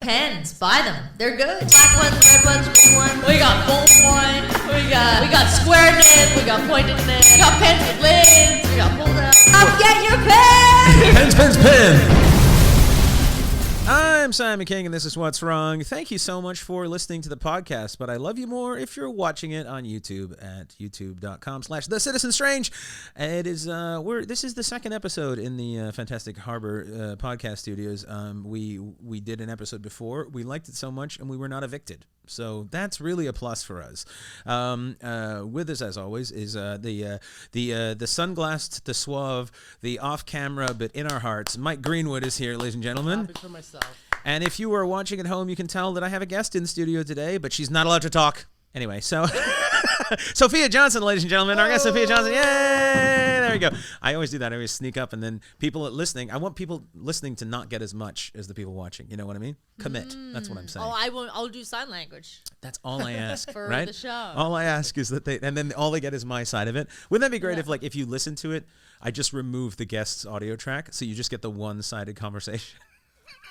Pens, buy them. They're good. Black ones, red ones, green ones. We got ballpoint. We got square nib. We got pointed nib. We got pens with lids. We got pulled out. Get your pen! Pens. I'm Simon King, and this is What's Wrong. Thank you so much for listening to the podcast, but I love you more if you're watching it on YouTube at youtube.com/TheCitizenStrange. It is this is the second episode in the fantastic Harbour podcast studios. We did an episode before. We liked it so much, and we were not evicted. So that's really a plus for us. With us, as always, is the sunglassed, the suave, the off-camera but in our hearts. Mike Greenwood is here, ladies and gentlemen. For myself. And if you are watching at home, you can tell that I have a guest in the studio today, but she's not allowed to talk. Anyway, so Sophia Johnson, ladies and gentlemen, our guest Sophia Johnson. Yay! There you go. I always do that. I always sneak up, and then people listening. I want people listening to not get as much as the people watching. You know what I mean? Commit. That's what I'm saying. Oh, I won't. I'll do sign language. That's all I ask. For right? the show. All I ask is that and then all they get is my side of it. Wouldn't that be great if you listen to it, I just remove the guest's audio track, so you just get the one-sided conversation.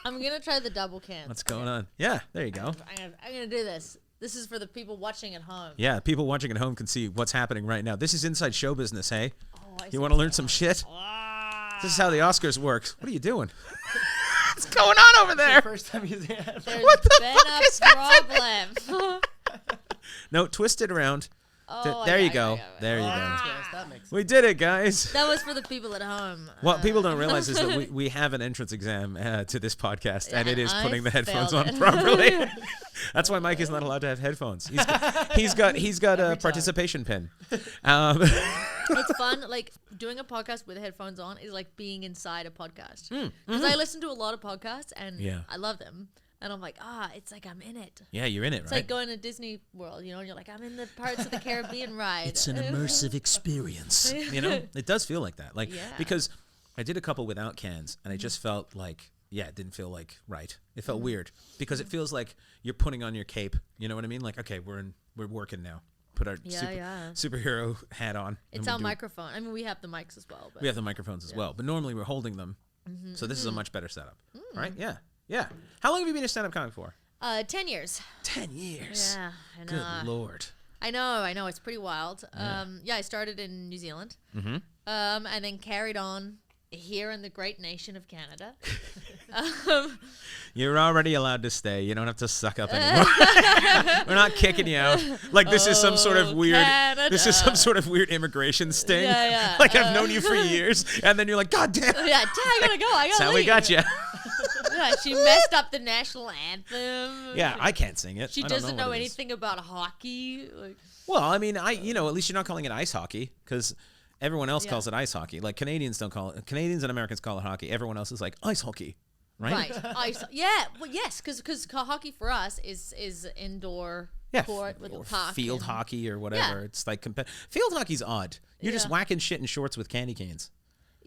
I'm gonna try the double can. What's going on? Yeah, there you go. I'm gonna do this. This is for the people watching at home. Yeah, people watching at home can see what's happening right now. This is inside show business, hey? Oh, you want to learn some shit? This is how the Oscars works. What are you doing? What's going on over there? First time using it. What the been fuck is problem. No, twist it around. Oh, there you go. There you go. That makes sense. We did it, guys. That was for the people at home. What people don't realize is that we have an entrance exam to this podcast, and it is putting the headphones on properly. That's why Mike is not allowed to have headphones. He's got a participation pin. It's fun. Like doing a podcast with headphones on is like being inside a podcast. Because I listen to a lot of podcasts and I love them. And I'm like, it's like I'm in it. Yeah, you're in it, right? It's like going to Disney World, and you're like, I'm in the Pirates of the Caribbean ride. It's an immersive experience. It does feel like that. Because I did a couple without cans, and I just felt like, it didn't feel like right. It felt weird because it feels like you're putting on your cape. You know what I mean? Like, okay, we're working now. Put our superhero hat on. It's our microphone. I mean, we have the mics as well. But we have the microphones as well, but normally we're holding them. So this is a much better setup, right? Yeah. Yeah. How long have you been a stand-up comic for? 10 years. 10 years. Yeah. And, good Lord. I know. It's pretty wild. I started in New Zealand. And then carried on here in the great nation of Canada. You're already allowed to stay. You don't have to suck up anymore. We're not kicking you out. Like this is some sort of weird. Canada. This is some sort of weird immigration sting. Yeah. Like I've known you for years, and then you're like, God damn. Yeah, I gotta go. I gotta That's how leave. we got you. Yeah, she messed up the national anthem. Yeah, I can't sing it. She doesn't know anything about hockey. Like, well, I mean, at least you're not calling it ice hockey because everyone else calls it ice hockey. Like Canadians don't call it. Canadians and Americans call it hockey. Everyone else is like ice hockey, right? Ice. Yeah. Well, yes, because hockey for us is indoor court with a puck. Field hockey or whatever. Yeah. It's like field hockey's odd. You're just whacking shit in shorts with candy canes.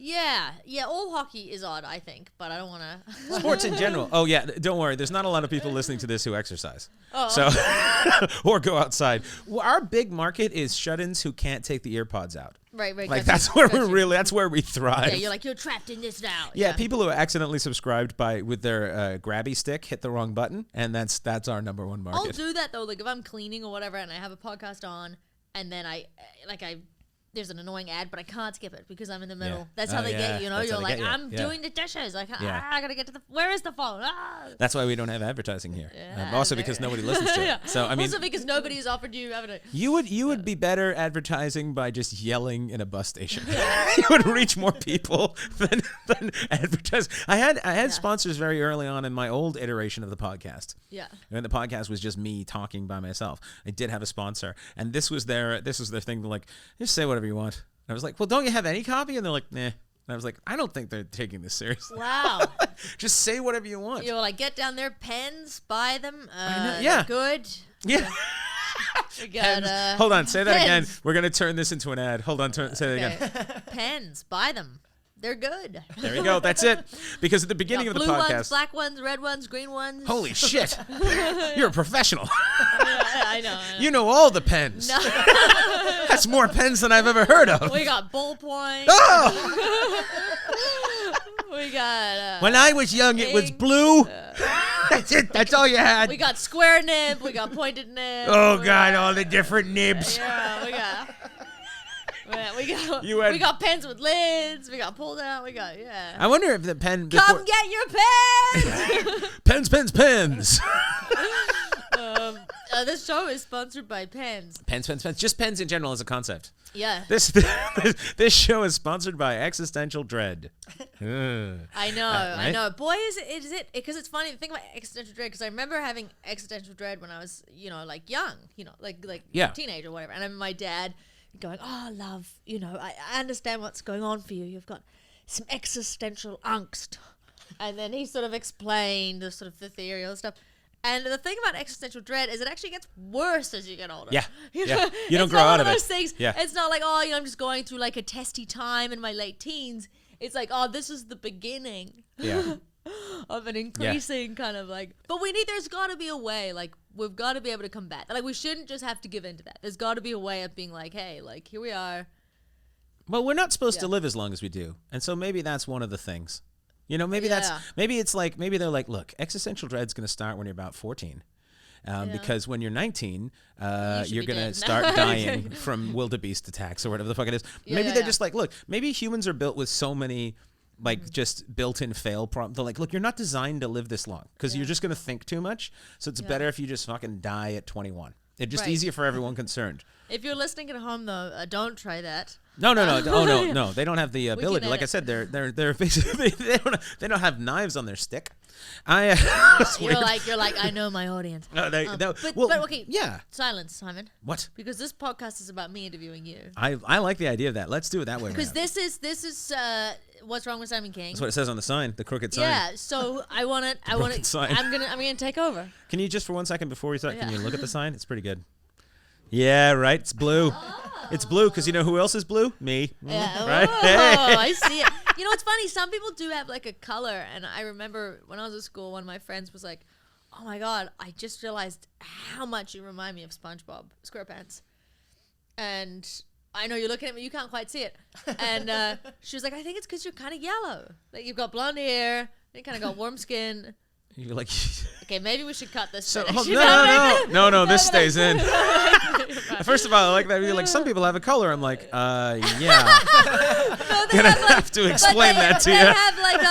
Yeah, all hockey is odd, I think, but I don't want to. Sports in general. Oh, yeah, don't worry. There's not a lot of people listening to this who exercise. Oh. So, or go outside. Well, our big market is shut-ins who can't take the ear pods out. Right. Like, that's where we thrive. Yeah, you're trapped in this now. Yeah, people who accidentally subscribed with their grabby stick hit the wrong button, and that's our number one market. I'll do that, though. Like, if I'm cleaning or whatever, and I have a podcast on, and then there's an annoying ad, but I can't skip it because I'm in the middle. Yeah. That's how they get you, You're like, I'm doing the dishes. Like, I gotta get to where is the phone? That's why we don't have advertising here. Also because nobody listens to it. So I mean, also because nobody's offered you advertising. You would be better advertising by just yelling in a bus station. You would reach more people than advertising. I had sponsors very early on in my old iteration of the podcast. Yeah. And the podcast was just me talking by myself. I did have a sponsor, and this was their thing. Like, just say whatever you want. And I was like, well, don't you have any copy? And they're like, nah. And I was like, I don't think they're taking this seriously. Wow. Just say whatever you want. You're like, get down there, pens, buy them. Yeah. Good. Yeah. Hold on, say that again. We're going to turn this into an ad. Hold on, say that again. Pens, buy them. They're good. There you go. That's it. Because at the beginning of the podcast... Blue ones, black ones, red ones, green ones. Holy shit. You're a professional. I know. You know all the pens. No. That's more pens than I've ever heard of. We got ballpoint. Oh! We got... when I was young, it was blue. That's it. That's all you had. We got square nib. We got pointed nib. Oh God, all the different nibs. Yeah, we got pens with lids. We got pulled out. I wonder if the pen. Come get your pens. Pens. This show is sponsored by pens. Pens. Just pens in general as a concept. Yeah. This show is sponsored by Existential Dread. I know. Boy, is it because it's funny to think about existential dread, because I remember having existential dread when I was, like young, like teenage or whatever. And I remember my dad going, "Oh, love, I understand what's going on for you. You've got some existential angst." And then he sort of explained the sort of the ethereal stuff. And the thing about existential dread is it actually gets worse as you get older. Yeah. You don't grow out of it. Those things. Yeah. It's not like, I'm just going through like a testy time in my late teens. It's like, this is the beginning of an increasing kind of like, but there's got to be a way, like, we've got to be able to combat that. Like, we shouldn't just have to give in to that. There's got to be a way of being like, hey, like, here we are. Well, we're not supposed to live as long as we do. And so maybe that's one of the things. Maybe they're like, look, existential dread's going to start when you're about 14. Because when you're 19, you're going to start dying from wildebeest attacks or whatever the fuck it is. Maybe they're just like, look, maybe humans are built with so many, like, just built-in fail problems. They're like, look, you're not designed to live this long because you're just going to think too much. So it's better if you just fucking die at 21. It's just easier for everyone concerned. If you're listening at home, though, don't try that. No. Oh, no. They don't have the ability. Like I said, they're basically they don't have knives on their stick. You're like I know my audience. But okay. Yeah. Silence, Simon. What? Because this podcast is about me interviewing you. I like the idea of that. Let's do it that way. Because this is What's Wrong with Simon King. That's what it says on the sign, the crooked sign. Yeah. So I want to. I'm gonna take over. Can you just for 1 second before we start? Can you look at the sign? It's pretty good. Yeah, right. It's blue. It's blue because you know who else is blue? Me. Yeah. Right? Oh, I see it. It's funny. Some people do have like a color, and I remember when I was at school, one of my friends was like, "Oh my God, I just realized how much you remind me of SpongeBob SquarePants." And I know you're looking at me, you can't quite see it. And she was like, "I think it's because you're kind of yellow. Like you've got blonde hair, you kind of got warm skin." You're like, okay, maybe we should cut this. So, no, this stays in. First of all, I like that you're like, some people have a color. I'm like, yeah. No, gonna have to explain that to you. They have like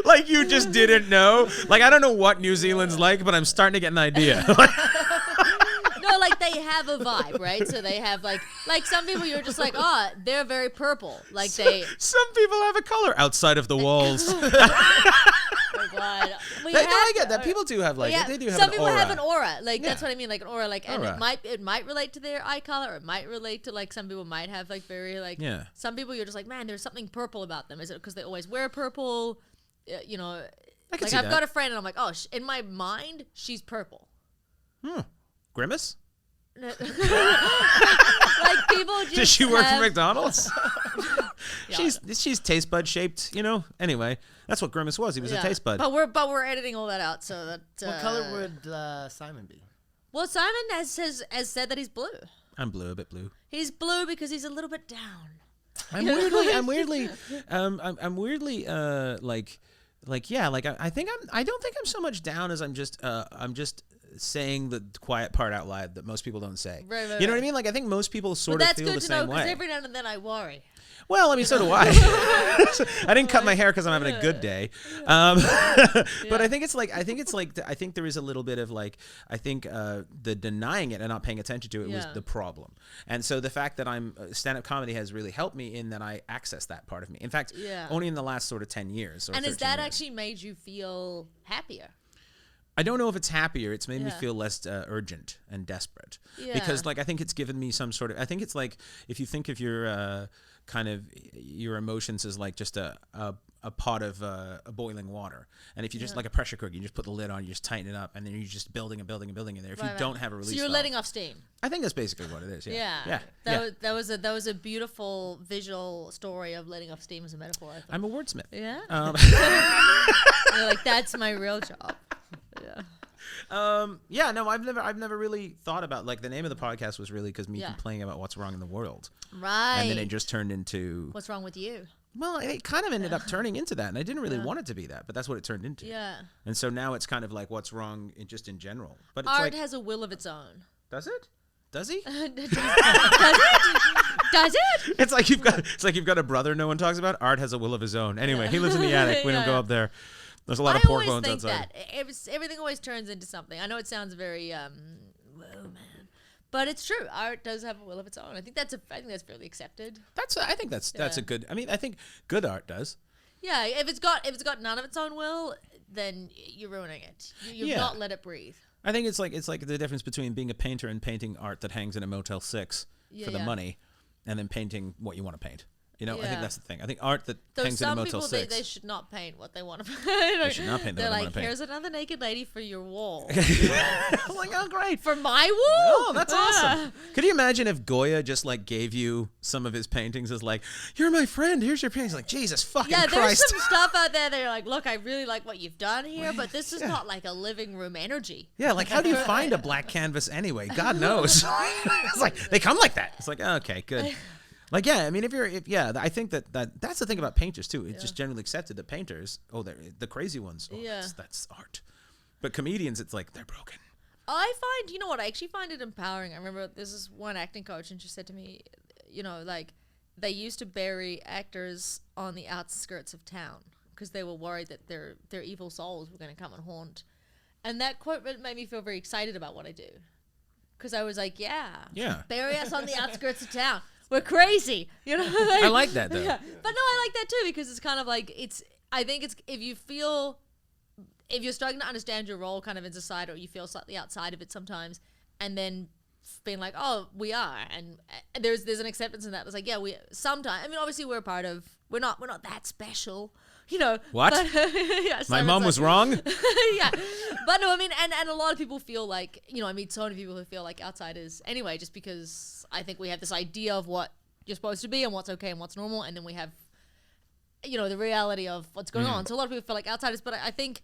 like you just didn't know. Like I don't know what New Zealand's like, but I'm starting to get an idea. No, like they have a vibe, right? So they have like some people you're just like, they're very purple. Like some people have a color outside of the walls. Oh my God. I get that. People do have they do have some an people aura. have an aura. Like that's what I mean, like an aura. Like and it might relate to their eye color, or it might relate to like some people might have like very like some people you're just like, man, there's something purple about them. Is it because they always wear purple? Like I've got a friend and I'm like, in my mind, she's purple. Grimace? Like people just does she work for McDonald's? She's taste bud shaped, Anyway, that's what Grimace was. He was a taste bud. But we're editing all that out so that. What color would Simon be? Well, Simon has said that he's blue. I'm blue, a bit blue. He's blue because he's a little bit down. I'm weirdly I don't think I'm so much down as I'm just saying the quiet part out loud that most people don't say. Right, you know what I mean? Like I think most people sort of feel the same way. That's good to know because every now and then I worry. Well, I mean, so do I. I didn't cut my hair because I'm having a good day. But I think there is a little bit of the denying it and not paying attention to it was the problem. And so the fact that stand-up comedy has really helped me in that I access that part of me. In fact, only in the last sort of 10 years. And has that actually made you feel happier? I don't know if it's happier. It's made me feel less urgent and desperate. Yeah. Because I think it's given me some sort of. I think it's like if you think of your kind of your emotions as like just a pot of boiling water, and if you just like a pressure cooker, you just put the lid on, you just tighten it up, and then you're just building and building and building in there. If you don't have a release, so you're letting off steam. I think that's basically what it is. Yeah. That was a beautiful visual story of letting off steam as a metaphor. I think. I'm a wordsmith. Yeah. You're like that's my real job. Yeah. No, I've never really thought about the name of the podcast was really because me complaining about what's wrong in the world. Right. And then it just turned into what's wrong with you. Well, it kind of ended up turning into that, and I didn't really want it to be that, but that's what it turned into. Yeah. And so now it's kind of like what's wrong just in general. But it's art has a will of its own. Does it? Does he? Does it? Does it? It's like you've got a brother no one talks about. Art has a will of his own. Anyway, he lives in the attic. We don't go up there. There's a lot of pork bones outside. I always think that everything always turns into something. I know it sounds very whoa, man. But it's true. Art does have a will of its own. I think that's fairly accepted. I think that's a good. I mean, I think good art does. Yeah, if it's got none of its own will, then you're ruining it. You've not let it breathe. I think it's like the difference between being a painter and painting art that hangs in a Motel 6 for the money, and then painting what you want to paint. You know, I think that's the thing. I think art that hangs in a Motel 6. Some people, they should not paint what they want to paint. They should not paint what they want to paint. They're like, here's another naked lady for your wall. I'm like, oh, great. For my wall? Oh, that's awesome. Could you imagine if Goya just, like, gave you some of his paintings as, like, you're my friend, here's your paintings. Like, Jesus fucking Christ. Yeah, there's some stuff out there that you're like, look, I really like what you've done here, but this is not, like, a living room energy. Yeah, like, how do you find a black canvas anyway? God knows. It's like, they come like that. It's like, okay, good. Like, yeah, I mean, I think that's the thing about painters, too. It's just generally accepted that painters, they're the crazy ones. That's art. But comedians, it's like, they're broken. I actually find it empowering. I remember this is one acting coach, and she said to me, like, they used to bury actors on the outskirts of town because they were worried that their evil souls were going to come and haunt. And that quote made me feel very excited about what I do. Because I was like, bury us on the outskirts of town. We're crazy, Like, I like that though. Yeah. But no, I like that too because it's kind of like I think it's if you're starting to understand your role kind of in society, or you feel slightly outside of it sometimes, and then being like, oh, we are, and there's an acceptance in that. It's like, yeah, we sometimes. I mean, obviously we're we're not that special. What? But, my mom was wrong. Yeah, but no, I mean, and a lot of people feel like, I meet so many people who feel like outsiders anyway, just because I think we have this idea of what you're supposed to be and what's okay and what's normal, and then we have, the reality of what's going on. So a lot of people feel like outsiders, but I think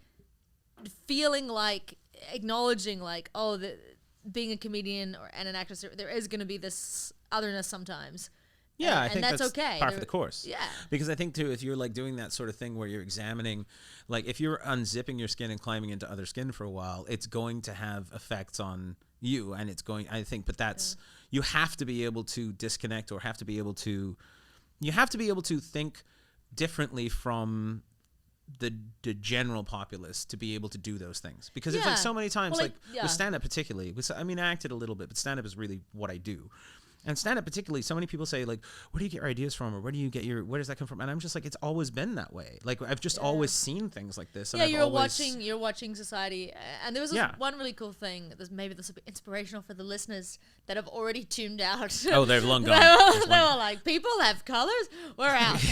feeling like, acknowledging like, being a comedian and an actress, there is going to be this otherness sometimes. Yeah, I think that's okay. Par for the course. Yeah. Because I think, too, if you're, like, doing that sort of thing where you're examining, like, if you're unzipping your skin and climbing into other skin for a while, it's going to have effects on you, and but that's, you have to be able to disconnect, or you have to be able to think differently from the general populace to be able to do those things. Because it's like so many times, with stand-up particularly, I mean, I acted a little bit, but stand-up is really what I do. And stand-up particularly, so many people say, like, where do you get your ideas from, or where does that come from? And I'm just like, it's always been that way. Like, I've just always seen things like this. And you're watching society, and there was this one really cool thing. Maybe this will be inspirational for the listeners that have already tuned out. Oh, they're long gone. They were like, people have colors? We're out.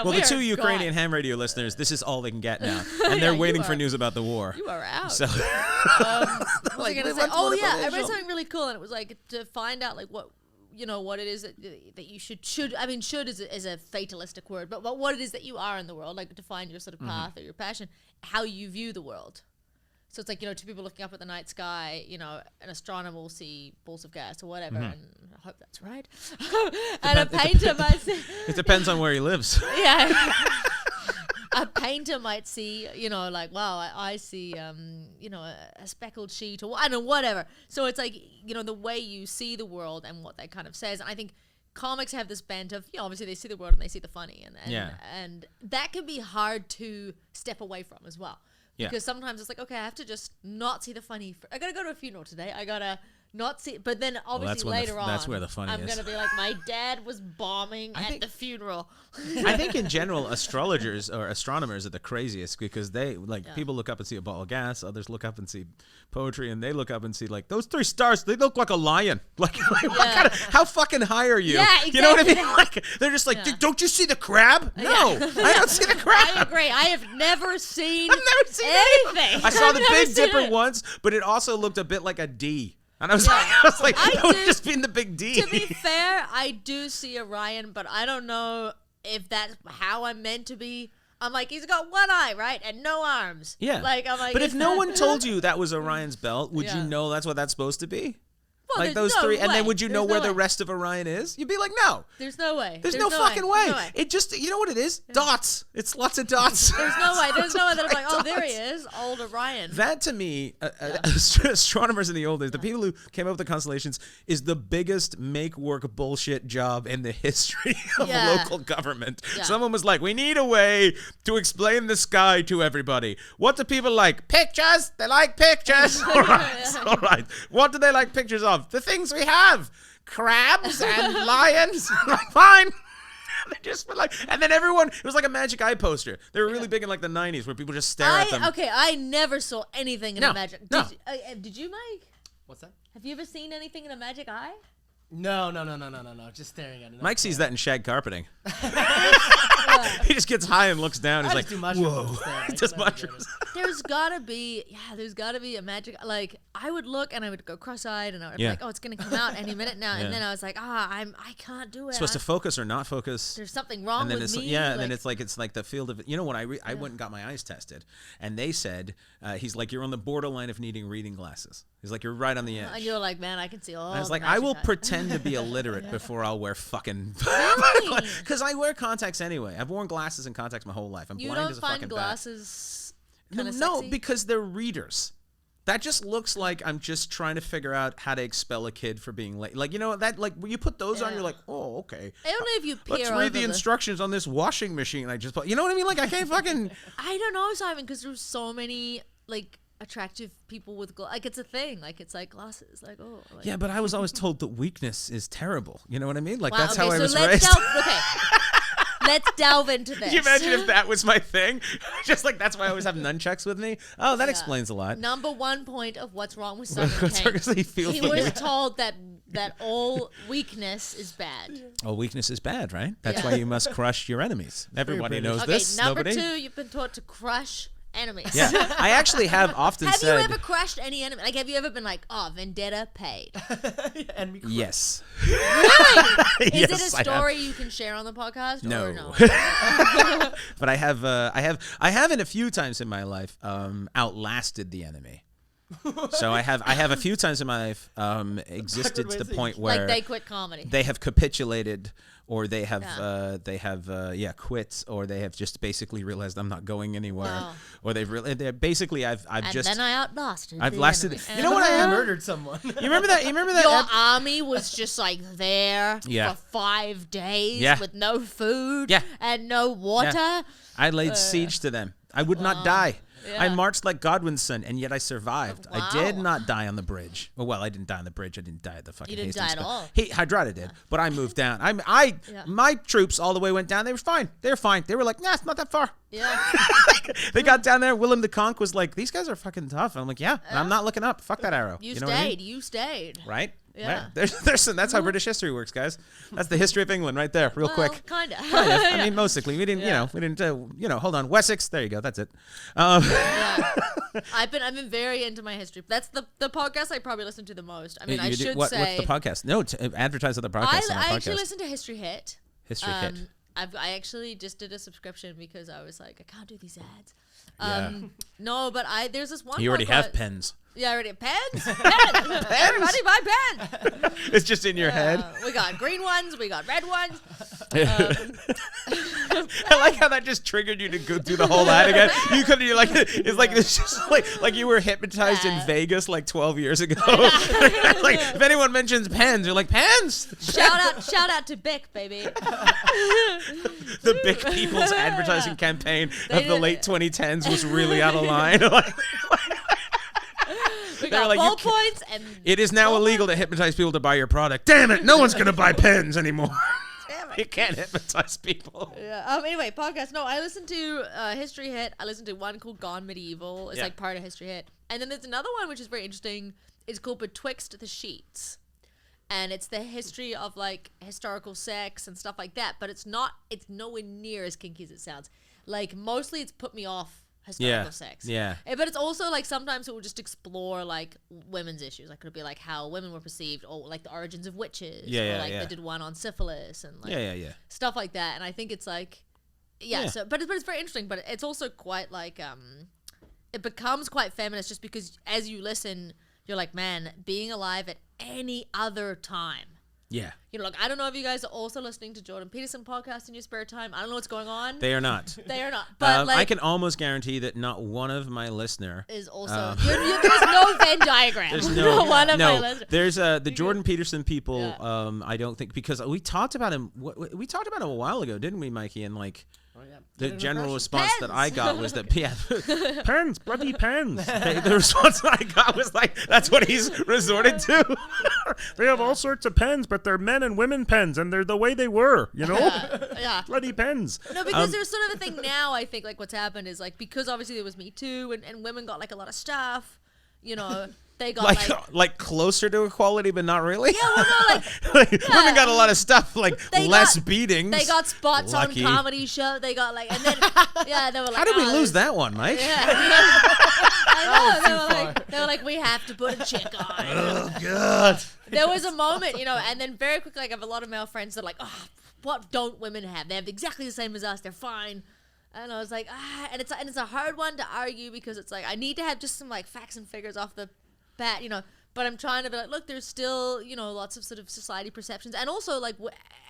Well, the 2 Ukrainian ham radio listeners, this is all they can get now. And they're waiting for news about the war. You are out. So, what was I going to say? Oh, yeah, I read something really cool, and it was like to find out, like, what it is that you should. I mean, should is a fatalistic word, but what it is that you are in the world, like to find your sort of path or your passion, how you view the world. So it's like, two people looking up at the night sky, an astronomer will see balls of gas or whatever, and I hope that's right. And a painter might see. It depends on where he lives. Yeah. A painter might see, like, wow, I see, a speckled sheet, or I don't know, whatever. So it's like, the way you see the world and what that kind of says. And I think comics have this bent of, obviously they see the world and they see the funny, and that can be hard to step away from as well. Because sometimes it's like, okay, I have to just not see the funny. I got to go to a funeral today. I got to not see, but then obviously later on, that's where the funny I'm is. going to be like, my dad was bombing at the funeral. I think in general, astrologers or astronomers are the craziest because they, people look up and see a ball of gas, others look up and see poetry, and they look up and see, like, those 3 stars, they look like a lion. Like how fucking high are you? Yeah, exactly. You know what I mean? Like, they're just like, don't you see the crab? No, I don't see the crab. I agree. I have never seen anything. I saw the Big Dipper once, but it also looked a bit like a D. And I was like, that would just be in the big D. To be fair, I do see Orion, but I don't know if that's how I'm meant to be. I'm like, he's got one eye, right? And no arms. Yeah. I'm like, but if no one told you that was Orion's belt, would you know that's what that's supposed to be? Well, like those no three, way. and then would you know There's where no the way. rest of Orion is? You'd be like, no. There's no way. There's no fucking way. There's no way. It just, you know what it is? Dots. It's lots of dots. There's no way. There's no way that I'm like, oh, there he is, old Orion. That to me, astronomers in the old days, the people who came up with the constellations, is the biggest make-work bullshit job in the history of local government. Yeah. Someone was like, we need a way to explain the sky to everybody. What do people like? Pictures. They like pictures. All right. All right. What do they like pictures of? The things we have. Crabs and lions. Like, fine. They just were like, and then everyone, it was like a Magic Eye poster. They were really big in like the 90s where people just stare at them. Okay, I never saw anything in a Magic. Did you, Mike? What's that? Have you ever seen anything in a Magic Eye? No. Just staring at it. Mike sees that in shag carpeting. He just gets high and looks down. He's like, whoa. Just mushrooms. There's gotta be a magic. Like, I would look and I would go cross-eyed and I would be like, oh, it's gonna come out any minute now. And then I was like, I can't do it. Supposed to focus or not focus. There's something wrong and then with it's, me. Yeah, and then it's like the field of, you know, when I went and got my eyes tested, and they said, he's like, you're on the borderline of needing reading glasses. He's like, you're right on the edge. And you're like, man, I can see all. I was like, I will pretend to be illiterate before I'll wear fucking. Really? Because I wear contacts anyway. I've worn glasses and contacts my whole life. I'm blind as a fucking bat. You don't find glasses No, sexy? because they're readers. That just looks like I'm just trying to figure out how to expel a kid for being late. Like, you know, that, like, when you put those on, you're like, oh, okay. I don't know if you peer Let's read the instructions on this washing machine I just bought. You know what I mean? Like, I can't fucking. I don't know, Simon, because there's so many, like, attractive people with like, it's a thing. Like, it's like glasses. Like, oh. Like. Yeah, but I was always told that weakness is terrible. You know what I mean? Like, that's okay, how I was let's raised. Let's delve into this. Can you imagine if that was my thing? Just like, that's why I always have nunchucks with me. Oh, that explains a lot. Number one point of what's wrong with Simon King. He was told that all weakness is bad. All weakness is bad, right? That's why you must crush your enemies. Everybody knows this. Number Nobody? 2, you've been taught to crush enemies. Yeah, I actually have often said. Have you ever crushed any enemy? Like, have you ever been like, oh, vendetta paid? And we Yes. Really? Is Yes, it a story you can share on the podcast? No. Or no? But I have in a few times in my life outlasted the enemy. So I have a few times in my life existed to the point where like they quit comedy. They have capitulated, or they have quit, or they have just basically realized I'm not going anywhere, or they're basically I've then I outlasted. I've lasted. Enemy. You know what? I murdered someone. You remember that? Your army was just like there for 5 days with no food and no water. Yeah. I laid siege to them. I would not die. Yeah. I marched like Godwin's son, and yet I survived. Wow. I did not die on the bridge. Well, I didn't die on the bridge. I didn't die at the fucking Hastings. You didn't die at all. Hydrata did, but I moved down. My troops all the way went down. They were fine. They were fine. They were like, nah, it's not that far. Yeah. They got down there. Willem the Conk was like, these guys are fucking tough. And I'm like, yeah. And I'm not looking up. Fuck that arrow. You know stayed. What I mean? You stayed. Right? Yeah. Right. That's how British history works, guys. That's the history of England right there, real quick. Kind of. I mean, mostly. We didn't, hold on. Wessex. There you go. That's it. I've been very into my history. That's the podcast I probably listen to the most. I mean, I should say. What's the podcast? No, advertise on the podcast. I actually listen to History Hit. History Hit. I actually just did a subscription because I was like, I can't do these ads. No, but there's this one. You already have pens. Yeah, I already pens. Pens. Everybody buy pens. It's just in your head. We got green ones. We got red ones. I like how that just triggered you to go through the whole ad again. It's just like you were hypnotized in Vegas like 12 years ago. Like, if anyone mentions pens, you're like, pens. Shout out to Bic, baby. The Bic People's advertising campaign of the late 2010s was really out of line. We got ballpoints and it is now illegal to hypnotize people to buy your product. Damn it, no one's gonna buy pens anymore. Damn it. You can't hypnotize people. Yeah. Anyway, podcast. No, I listened to History Hit. I listened to one called Gone Medieval. It's like part of History Hit. And then there's another one which is very interesting. It's called Betwixt the Sheets. And it's the history of like historical sex and stuff like that. But it's nowhere near as kinky as it sounds. Like, mostly it's put me off historical sex. Yeah. But it's also like sometimes it will just explore like women's issues. Like, it'll be like how women were perceived, or like the origins of witches. They did one on syphilis and like stuff like that. And I think it's like so but it's very interesting, but it's also quite like it becomes quite feminist just because as you listen you're like, man, being alive at any other time. Yeah. You know, like, I don't know if you guys are also listening to Jordan Peterson podcast in your spare time. I don't know what's going on. They are not. They are not. But I can almost guarantee that not one of my listener is also. There's no Venn diagram. There's no one of my listeners. There's the Jordan Peterson people. Yeah. I don't think, because we talked about him. We talked about him a while ago, didn't we, Mikey? And like. Oh, yeah. The general response that I got was that, pens, bloody pens. The response that I got was like, that's what he's resorted to. They have all sorts of pens, but they're men and women pens, and they're the way they were, you know? Yeah. Bloody pens. No, because there's sort of a thing now, I think, like what's happened is like, because obviously there was Me Too, and women got like a lot of stuff, you know. They got like closer to equality, but not really. Yeah, well, no, like women got a lot of stuff, like less beatings. They got spots on comedy show. They got like, and then they were like, how did we lose that one, Mike? Yeah, I know. They were like, we have to put a chick on. Oh God. There was a moment, you know, and then very quickly, like, I have a lot of male friends that are like, oh, what don't women have? They have exactly the same as us. They're fine. And I was like, and it's a hard one to argue, because it's like I need to have just some like facts and figures off the bat, you know, but I'm trying to be like, look, there's still, you know, lots of sort of society perceptions, and also like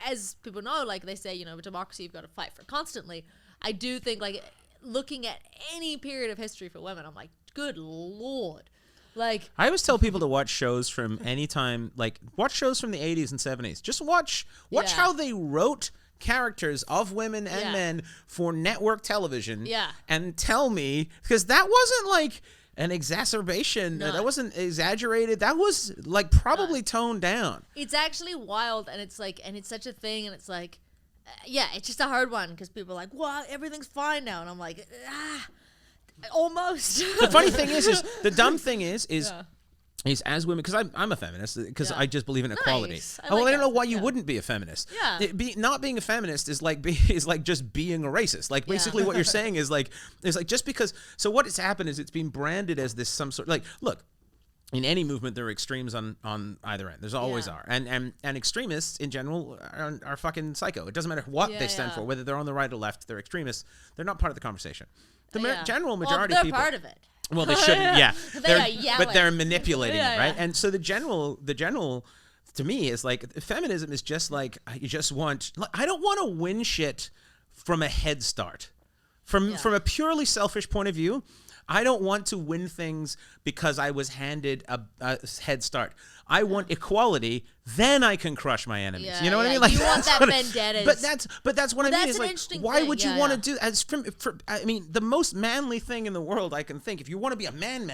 as people know, like they say, you know, democracy you've got to fight for constantly. I do think like looking at any period of history for women, I'm like, good Lord. Like, I always tell people to watch shows from any time, like watch shows from the 80s and 70s. Just watch how they wrote characters of women and men for network television. Yeah. And tell me, because that wasn't like an exacerbation. No. That wasn't exaggerated. That was like probably toned down. It's actually wild, and it's like, and it's such a thing, and it's like, it's just a hard one, because people are like, well, everything's fine now, and I'm like, almost. The funny thing is the dumb thing is as women, because I'm a feminist, because I just believe in equality. Nice. I don't know why you wouldn't be a feminist. Yeah. Not being a feminist is like just being a racist. Like basically what you're saying is like just because. So what has happened is it's been branded as this some sort, like, look, in any movement there are extremes on either end. There's always are, and extremists in general are fucking psycho. It doesn't matter what they stand for, whether they're on the right or left. They're extremists. They're not part of the conversation. The general majority of people. They're part of it. Well, they shouldn't. Yeah, but they're manipulating it, right? And so the general, to me, is like feminism is just like you just want. I don't want to win shit from a head start, from a purely selfish point of view. I don't want to win things because I was handed a head start. I want equality, then I can crush my enemies. Yeah, you know what I mean? Like, you want that vendetta. But that's what I mean. Is like, why would you want to do? I mean, the most manly thing in the world I can think, if you want to be a man,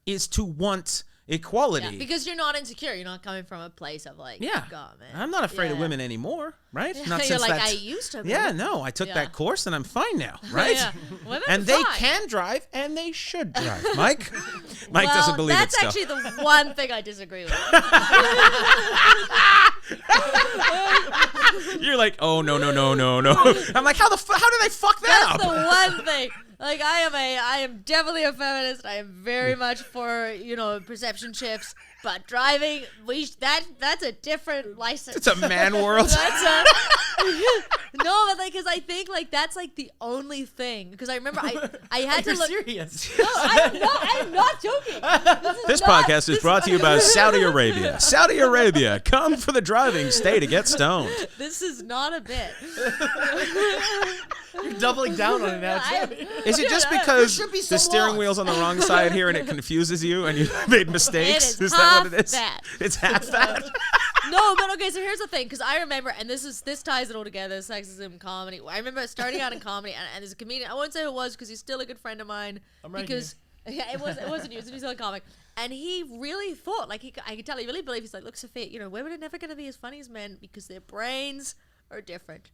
is to want equality. Yeah, because you're not insecure. You're not coming from a place of like, God, man. I'm not afraid of women anymore, right? Not you're since like, I used to be. Yeah, no, I took that course and I'm fine now, right? Women and they can drive and they should drive. Mike doesn't believe it still. That's actually the one thing I disagree with. You're like, oh, no. I'm like, how did they fuck that up? That's the one thing. Like, I am definitely a feminist. I am very much for, you know, perception shifts. But driving, that's a different license. It's a man world. No, but like, because I think like that's like the only thing. Because I remember I had to look. Serious? No, I'm not joking. This podcast is brought to you by Saudi Arabia. Saudi Arabia, come for the driving, stay to get stoned. This is not a bit. You're doubling down on it now, too. Is it just because the steering wheel's on the wrong side here and it confuses you and you made mistakes? Is that what it is? That. It's half that. No, but okay, so here's the thing, because I remember, and this ties it all together, sexism, comedy. I remember starting out in comedy, and there's a comedian, I won't say who it was, because he's still a good friend of mine. I'm right because here. Yeah, it wasn't you, it was a New Zealand comic. And he really thought, like, I could tell he really believed, he's like, look, Sophia, you know, women are never going to be as funny as men because their brains are different.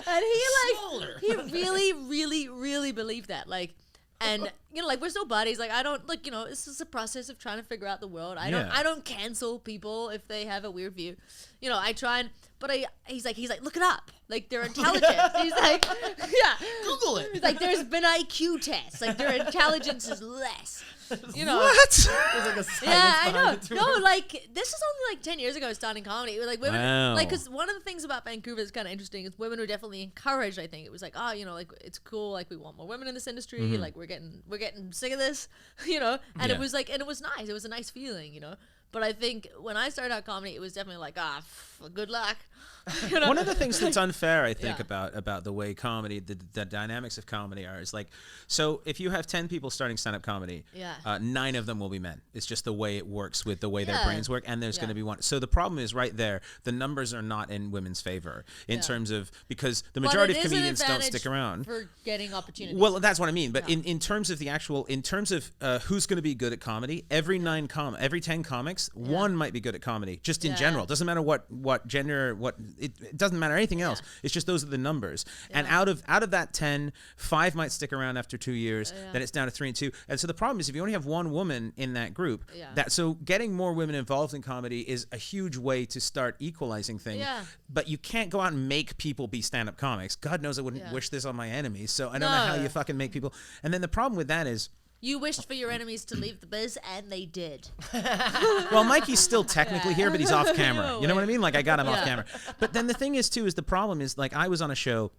And he really, really, really believed that. Like, and, you know, like, we're still buddies. Like, I don't, like, you know, this is a process of trying to figure out the world. I don't cancel people if they have a weird view. You know, I try and, but he's like, look it up. Like, they're intelligent. He's like, yeah. Google it. He's like, there's been IQ tests. Like, their intelligence is less. You know. What? There's like a science I know. behind it, too. No, like, this is only like 10 years ago starting comedy. It was like women, Wow. like, because one of the things about Vancouver is kind of interesting is women were definitely encouraged, I think. It was like, oh, you know, like, it's cool. Like, we want more women in this industry. Like, we're getting sick of this, you know? And it was like, and it was nice. It was a nice feeling, you know? But I think when I started out comedy, it was definitely like, good luck. You know? One of the things that's unfair, I think, about the way comedy, the dynamics of comedy are, is like, so if you have 10 people starting stand-up comedy, 9 of them will be men. It's just the way it works with the way their brains work, and there's going to be one. So the problem is right there, the numbers are not in women's favor in terms of, because the majority of comedians don't stick around. For getting opportunities. Well, that's what I mean. But in terms of the actual, in terms of who's going to be good at comedy, every 10 comics, one might be good at comedy, just in general. Doesn't matter what gender, it doesn't matter anything else. It's just those are the numbers. And out of that 10, 5 might stick around after 2 years. Then it's down to 3 and 2. And so the problem is if you only have one woman in that group, so getting more women involved in comedy is a huge way to start equalizing things. But you can't go out and make people be stand-up comics. God knows I wouldn't wish this on my enemies. So I don't know how you fucking make people. And then the problem with that is, you wished for your enemies to leave the biz, and they did. Well, Mikey's still technically here, but he's off camera. You know what I mean? Like, I got him off camera. But then the thing is, too, is the problem is, like, I was on a show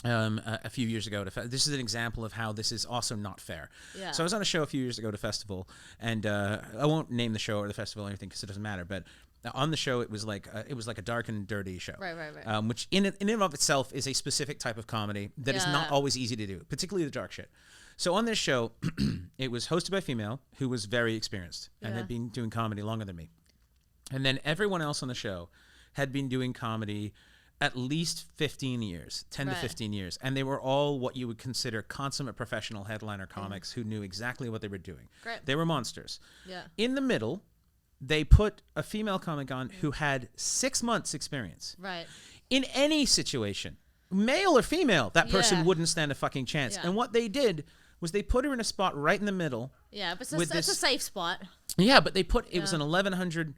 a few years ago. This is an example of how this is also not fair. So I was on a show a few years ago at a festival, and I won't name the show or the festival or anything because it doesn't matter, but on the show, it was like a dark and dirty show, right. Which in and of itself is a specific type of comedy that is not always easy to do, particularly the dark shit. So on this show, it was hosted by a female who was very experienced and had been doing comedy longer than me. And then everyone else on the show had been doing comedy at least 15 years, 10 to 15 years. And they were all what you would consider consummate professional headliner comics who knew exactly what they were doing. Great. They were monsters. In the middle, they put a female comic on who had 6 months experience. In any situation, male or female, that person wouldn't stand a fucking chance. And what they did was they put her in a spot right in the middle. But it's a safe spot. Yeah, but they put, it was an 1,100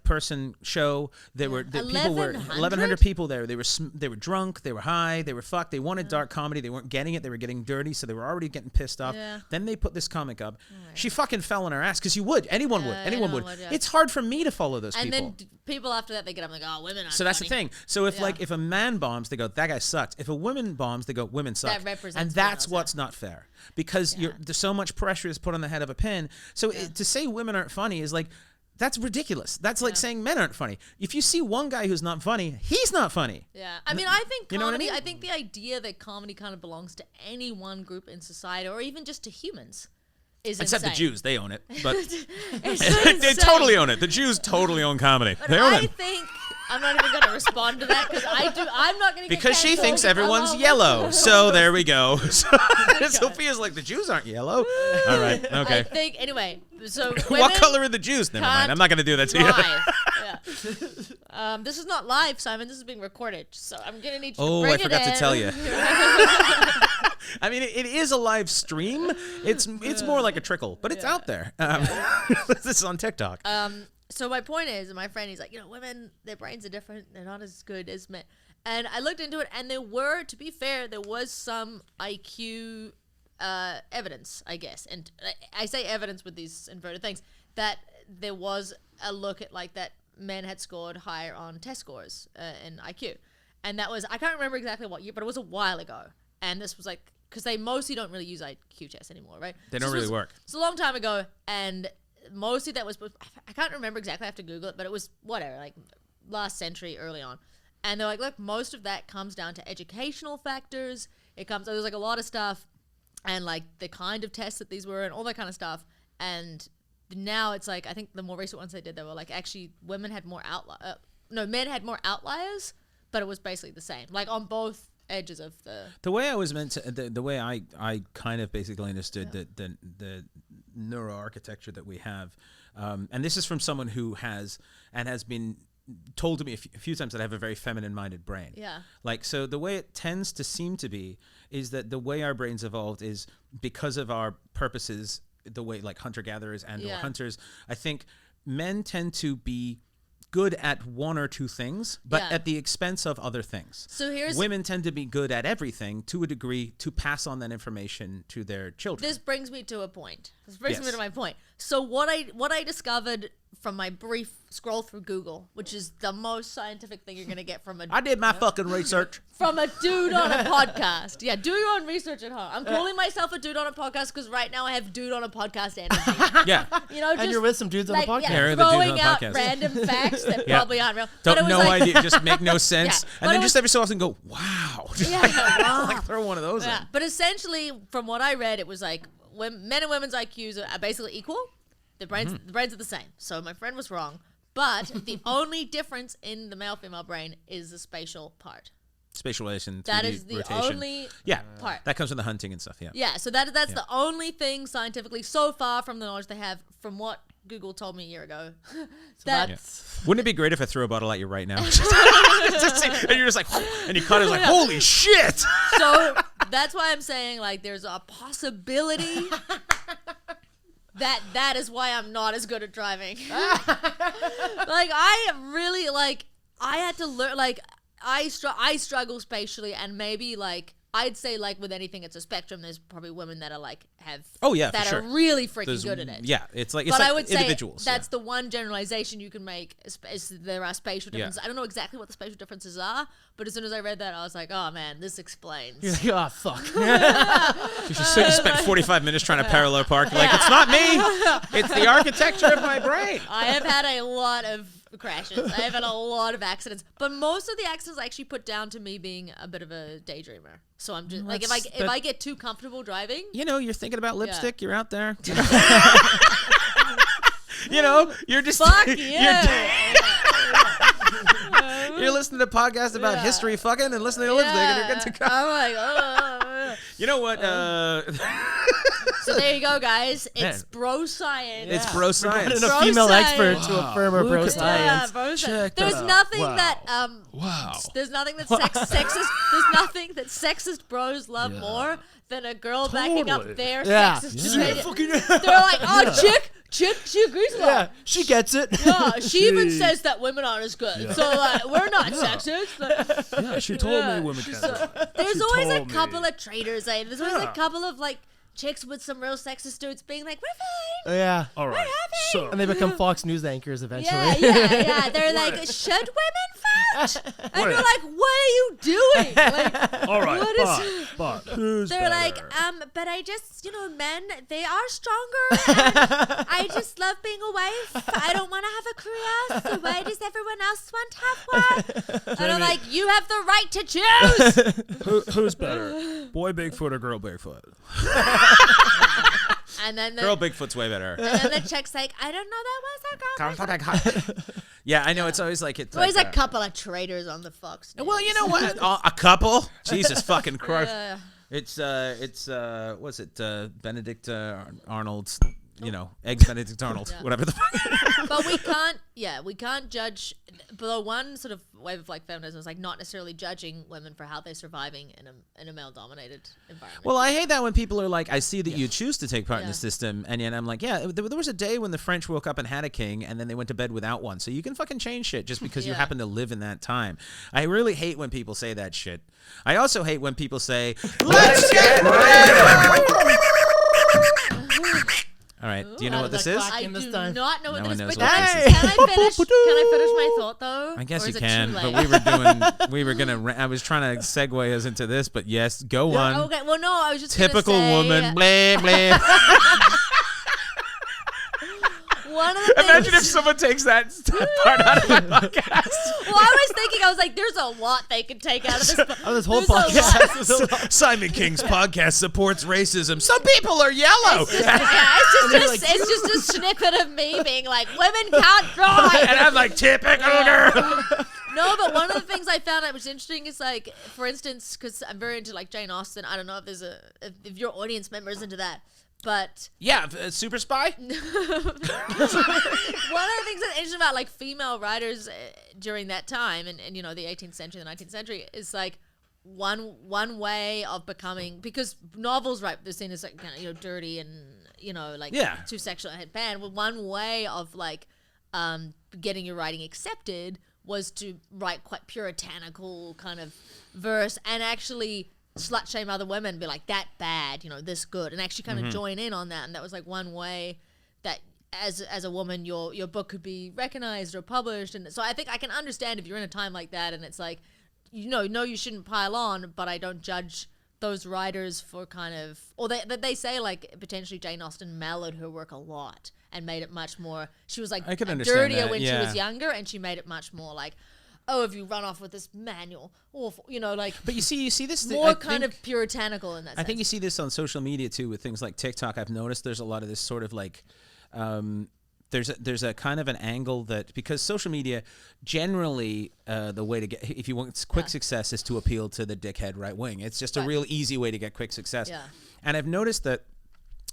person show. There were people were 1,100 people there. They were drunk, they were high, they were fucked. They wanted dark comedy. They weren't getting it. They were getting dirty, so they were already getting pissed off. Then they put this comic up. She fucking fell on her ass because you would. Anyone would. It's hard for me to follow those people. And then people after that they get up like, oh, women aren't So that's funny. the thing. So if a man bombs, they go, that guy sucked. If a woman bombs, they go, women suck. That represents and that's what's not fair because there's so much pressure is put on the head of a pin. So to say women aren't funny is like, that's ridiculous. That's like saying men aren't funny. If you see one guy who's not funny, he's not funny. I mean, I think comedy, you know what I mean? I think the idea that comedy kind of belongs to any one group in society or even just to humans is Except insane. the Jews, they own it. But It's they totally own it. The Jews totally own comedy. But They own I it. think I'm not even going to respond to that because I'm not going to get Because she canceled. thinks everyone's I'm yellow. So there we go. Sophia's like, the Jews aren't yellow. All right. Okay. I think, anyway, so What color are the Jews? Never mind. I'm not going to do that to you. This is not live, Simon. This is being recorded. So I'm going to need you Oh, to bring I forgot it in. to tell you. I mean, it is a live stream. It's more like a trickle, but it's out there. This is on TikTok. So my point is, my friend, he's like, women, their brains are different. They're not as good as men. And I looked into it, and to be fair, there was some IQ evidence, I guess. And I say evidence with these inverted things, that there was a look at like that men had scored higher on test scores in IQ. And that was, I can't remember exactly what year, but it was a while ago. And this was like, because they mostly don't really use IQ tests anymore, right? They don't really work. It's a long time ago, and mostly that was, I can't remember exactly, I have to Google it, but it was whatever, like last century, early on. And they're like, look, most of that comes down to educational factors. There's like a lot of stuff, and like the kind of tests that these were, and all that kind of stuff. And now it's like, I think the more recent ones they did, they were like, actually, men had more outliers, but it was basically the same, like on both edges of the way I was meant to the way I kind of basically understood the neuroarchitecture that we have, and this is from someone who has been told to me a few times that I have a very feminine-minded brain. Like, so the way it tends to seem to be is that the way our brains evolved is because of our purposes, the way like hunter-gatherers and or hunters. I think men tend to be good at one or two things, but Yeah. at the expense of other things. So here's women tend to be good at everything to a degree to pass on that information to their children. This brings me to a point. This brings me Yes. to my point. So what I discovered from my brief scroll through Google, which is the most scientific thing you're gonna get from a I did my fucking research. from a dude on a podcast. Yeah, do your own research at home. I'm calling myself a dude on a podcast because right now I have dude on a podcast energy. Yeah. You know, And you're with some dudes on the podcast. Yeah, They're the dudes on throwing the out podcast. random facts that Yeah. probably aren't real. But it Don't was no like, idea, just make no sense. Yeah, And but then it just was- every so often go, wow. Yeah, wow. Like throw one of those Yeah, in. but essentially, from what I read, it was like men and women's IQs are basically equal. The brains are the same. So my friend was wrong. But the only difference in the male-female brain is the spatial part. Spatialization, 3D That is the rotation. only Yeah, part. that comes from the hunting and stuff, yeah. Yeah, so that's the only thing scientifically so far from the knowledge they have from what Google told me a year ago. that Yeah. Wouldn't it be great if I threw a bottle at you right now? And you're just like, and you cut it like, holy shit! So that's why I'm saying like there's a possibility that is why I'm not as good at driving. Like I really like I had to learn like I struggle spatially, and maybe like I'd say like with anything it's a spectrum. There's probably women that are like have for that sure. are really freaking There's- good at it. Yeah, it's like But I would individuals. say that's the one generalization you can make. Is there are spatial differences. I don't know exactly what the spatial differences are, but as soon as I read that, I was like, oh man, this explains. You're like, oh, fuck. You spent 45 minutes trying to parallel park. You're like, it's not me. It's the architecture of my brain. I have had a lot of crashes. I have had a lot of accidents, but most of the accidents I actually put down to me being a bit of a daydreamer. So I'm just like, if I get too comfortable driving, You know, you're thinking about lipstick. You're out there. You know, you're just fuck yeah. you're listening to podcasts about history, fucking, and listening to lipstick, and you're good to go. I'm like, oh. You know what? So there you go, guys. It's Man. bro science. It's bro science. And a Bro female science. expert to affirm her bro Yeah, science. bro science. Check There's that out. nothing Wow. that Wow. there's nothing that sexist. There's nothing that sexist bros love more than a girl backing up Totally. their Yeah. sexist Yeah. opinion. They're like, oh, chick, she agrees with Yeah, that. she gets it. Yeah, she even says that women aren't as good. So we're not sexist. Like, Yeah, she told me women can't. so, there's always a told me. couple of traitors. There's always a couple of like chicks with some real sexist dudes being like, we're fine. Yeah. All right. So And they become Fox News anchors eventually. Yeah. They're like, should women vote? And you're like, what are you doing? Like, all right, what is- but who's they're better? like, but I just, men, they are stronger. And I just love being a wife. I don't want to have a career. So why does everyone else want to have one? And I'm like, you have the right to choose. Who's better, boy Bigfoot or girl Bigfoot? And then Girl Bigfoot's way better. and then the chick's like, I don't know, that was a girl. Yeah, I know. It's always like it's Always like a couple of traitors on the Fox News. Well, you know what? A couple? Jesus fucking Christ. Yeah. It's what's it? Benedict Arnold's, ex-Benedict Arnold, whatever the fuck. But we can't judge. But the one sort of wave of like feminism is like not necessarily judging women for how they're surviving in a male-dominated environment. Well, I hate that when people are like, I see that you choose to take part in Yeah. the system, and yet I'm like, yeah, there was a day when the French woke up and had a king, and then they went to bed without one. So you can fucking change shit just because you Yeah. happen to live in that time. I really hate when people say that shit. I also hate when people say, let's get ready. All right, do you know How what did this that is? crack I in this do time? not know what No this one is. knows But what can this is. I finish my thought though? I guess Or you is it can, too but late? we were gonna. I was trying to segue us into this, but yes, go on. Okay, well no, I was just Typical gonna say, woman, blah blah. One of the things, Imagine if someone takes that part out of my podcast. well, I was like, there's a lot they could take out of this. Oh, this whole There's a lot. podcast. Simon King's podcast supports racism. Some people are yellow. It's just a snippet of me being like, women can't drive. And I'm like, typical girl. No, but one of the things I found that was interesting is like, for instance, because I'm very into like Jane Austen. I don't know if your audience member is into that, but Yeah, Super Spy. one of the things that's interesting about like female writers during that time and the 18th century, the 19th century is like one way of becoming, because novels, right, they're seen as like dirty and like Yeah. too sexual and banned. Well, one way of like getting your writing accepted was to write quite puritanical kind of verse and actually slut shame other women, be like, that bad, this good, and actually kind of join in on that. And that was like one way that as a woman your book could be recognized or published. And so I think I can understand if you're in a time like that and it's like, no, you shouldn't pile on, but I don't judge those writers for kind of, or they say like potentially Jane Austen mellowed her work a lot and made it much more, she was like dirtier when she was younger, and she made it much more like, oh, if you run off with this manual, awful, like. But you see this more kind of puritanical in that sense. I think you see this on social media too with things like TikTok. I've noticed there's a lot of this sort of like, there's a kind of an angle that, because social media generally the way to get, if you want quick success, is to appeal to the dickhead right wing. It's just a real easy way to get quick success. Yeah. And I've noticed that.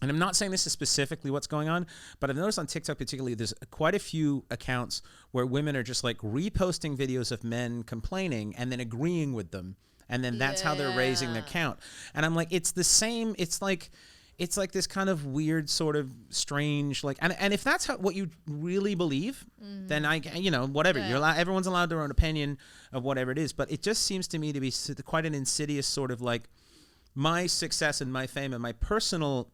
And I'm not saying this is specifically what's going on, but I've noticed on TikTok particularly, there's quite a few accounts where women are just like reposting videos of men complaining and then agreeing with them. And then that's how they're raising their count. And I'm like, it's the same. It's like this kind of weird sort of strange, like, and if that's what you really believe, then whatever. Yeah. Everyone's allowed their own opinion of whatever it is. But it just seems to me to be quite an insidious sort of like, my success and my fame and my personal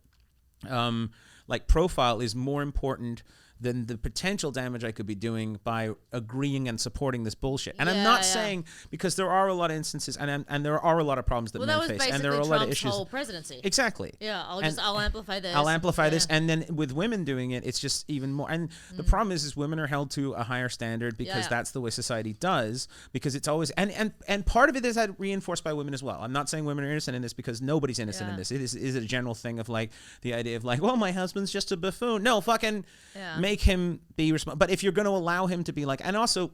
profile is more important than the potential damage I could be doing by agreeing and supporting this bullshit. And I'm not saying, because there are a lot of instances and there are a lot of problems that men face, and there are a lot of issues. Whole presidency. Exactly. Yeah, I'll amplify this. I'll amplify this, and then with women doing it, it's just even more. And the problem is women are held to a higher standard because that's the way society does. Because it's always and part of it is reinforced by women as well. I'm not saying women are innocent in this, because nobody's innocent in this. It is a general thing of like the idea of like, well, my husband's just a buffoon. No, fucking. Yeah. Make him be responsible. But if you're going to allow him to be like, and also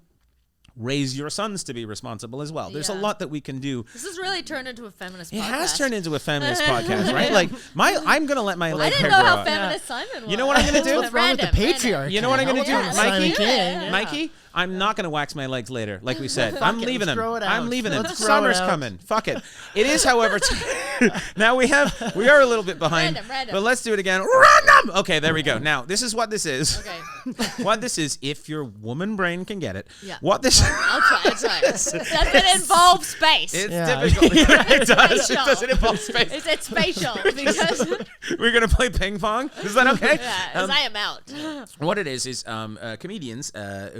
raise your sons to be responsible as well. There's a lot that we can do. This has really turned into a feminist podcast. It has turned into a feminist podcast, right? Like I'm going to let my leg hair grow I didn't know how feminist Simon was. You know what I'm going to do? What's wrong with the patriarchy? You know what I'm going to do, Mikey? Yeah. Mikey, I'm not going to wax my legs later, like we said. I'm leaving them. I'm leaving them. Let's Summer's coming. Fuck it. It is, however, now we are a little bit behind. Random. But let's do it again. Random. Okay, there we go. Now, this is what this is. Okay. What this is, if your woman brain can get it. Yeah. What this I'll try. Does it involve space? It's difficult. It does. It doesn't involve space. It's spatial. Because we're going to play ping pong. Is that okay? Yeah, because I am out. What it is comedians,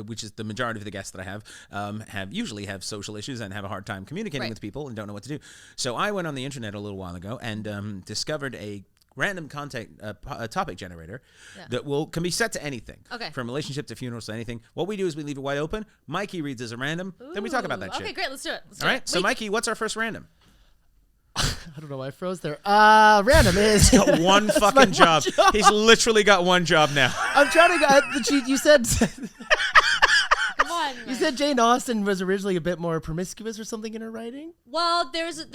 which is the majority of the guests that I have usually have social issues and have a hard time communicating with people and don't know what to do. So I went on the internet a little while ago and discovered a random content topic generator that can be set to anything. Okay. From relationship to funerals to anything. What we do is we leave it wide open. Mikey reads as a random. Then we talk about that shit. Okay, great. Let's do it. All right. So Mikey, what's our first random? I don't know why I froze there. Random is He's got one fucking job. He's literally got one job now. I'm trying to you said Come on, man. You said Jane Austen was originally a bit more promiscuous or something in her writing? Well, there's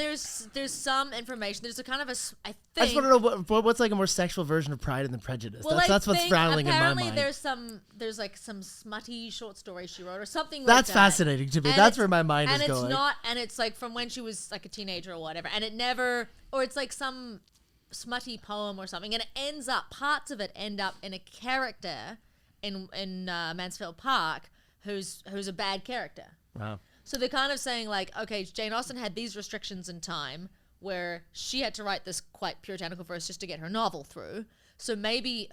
some information. There's a kind of I just want to know what's like a more sexual version of Pride and Prejudice. Well, that's what's rattling in my mind. Apparently there's like some smutty short story she wrote or something that's like that. That's fascinating to me. That's where my mind is going. And it's like from when she was like a teenager or whatever. And it's like some smutty poem or something. And parts of it end up in a character in Mansfield Park who's a bad character. Wow. So they're kind of saying like, okay, Jane Austen had these restrictions in time where she had to write this quite puritanical verse just to get her novel through. So maybe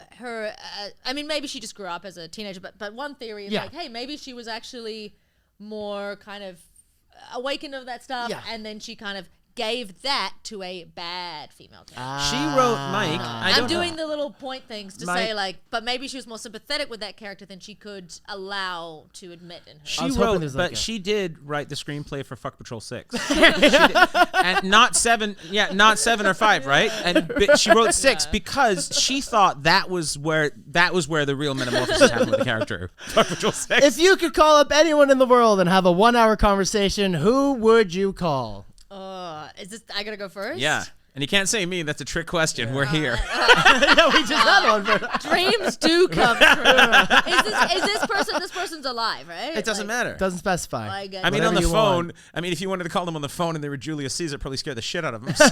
maybe she just grew up as a teenager, but one theory is like, hey, maybe she was actually more kind of awakened of that stuff, and then she kind of gave that to a bad female character. She wrote Mike. I'm doing the little point things to say like, but maybe she was more sympathetic with that character than she could allow to admit in her. She wrote, but she did write the screenplay for Fuck Patrol 6. And not 7 or 5, right? And she wrote 6 because she thought that was where the real metamorphosis happened with the character. Fuck Patrol 6. If you could call up anyone in the world and have a 1-hour conversation, who would you call? Is this? I gotta go first. Yeah, and you can't say me. That's a trick question. We're here. Yeah, we just had one. Dreams do come true. Is this person? This person's alive, right? It doesn't matter. Doesn't specify. I mean, on the phone. I mean, if you wanted to call them on the phone and they were Julius Caesar, probably scare the shit out of them. So,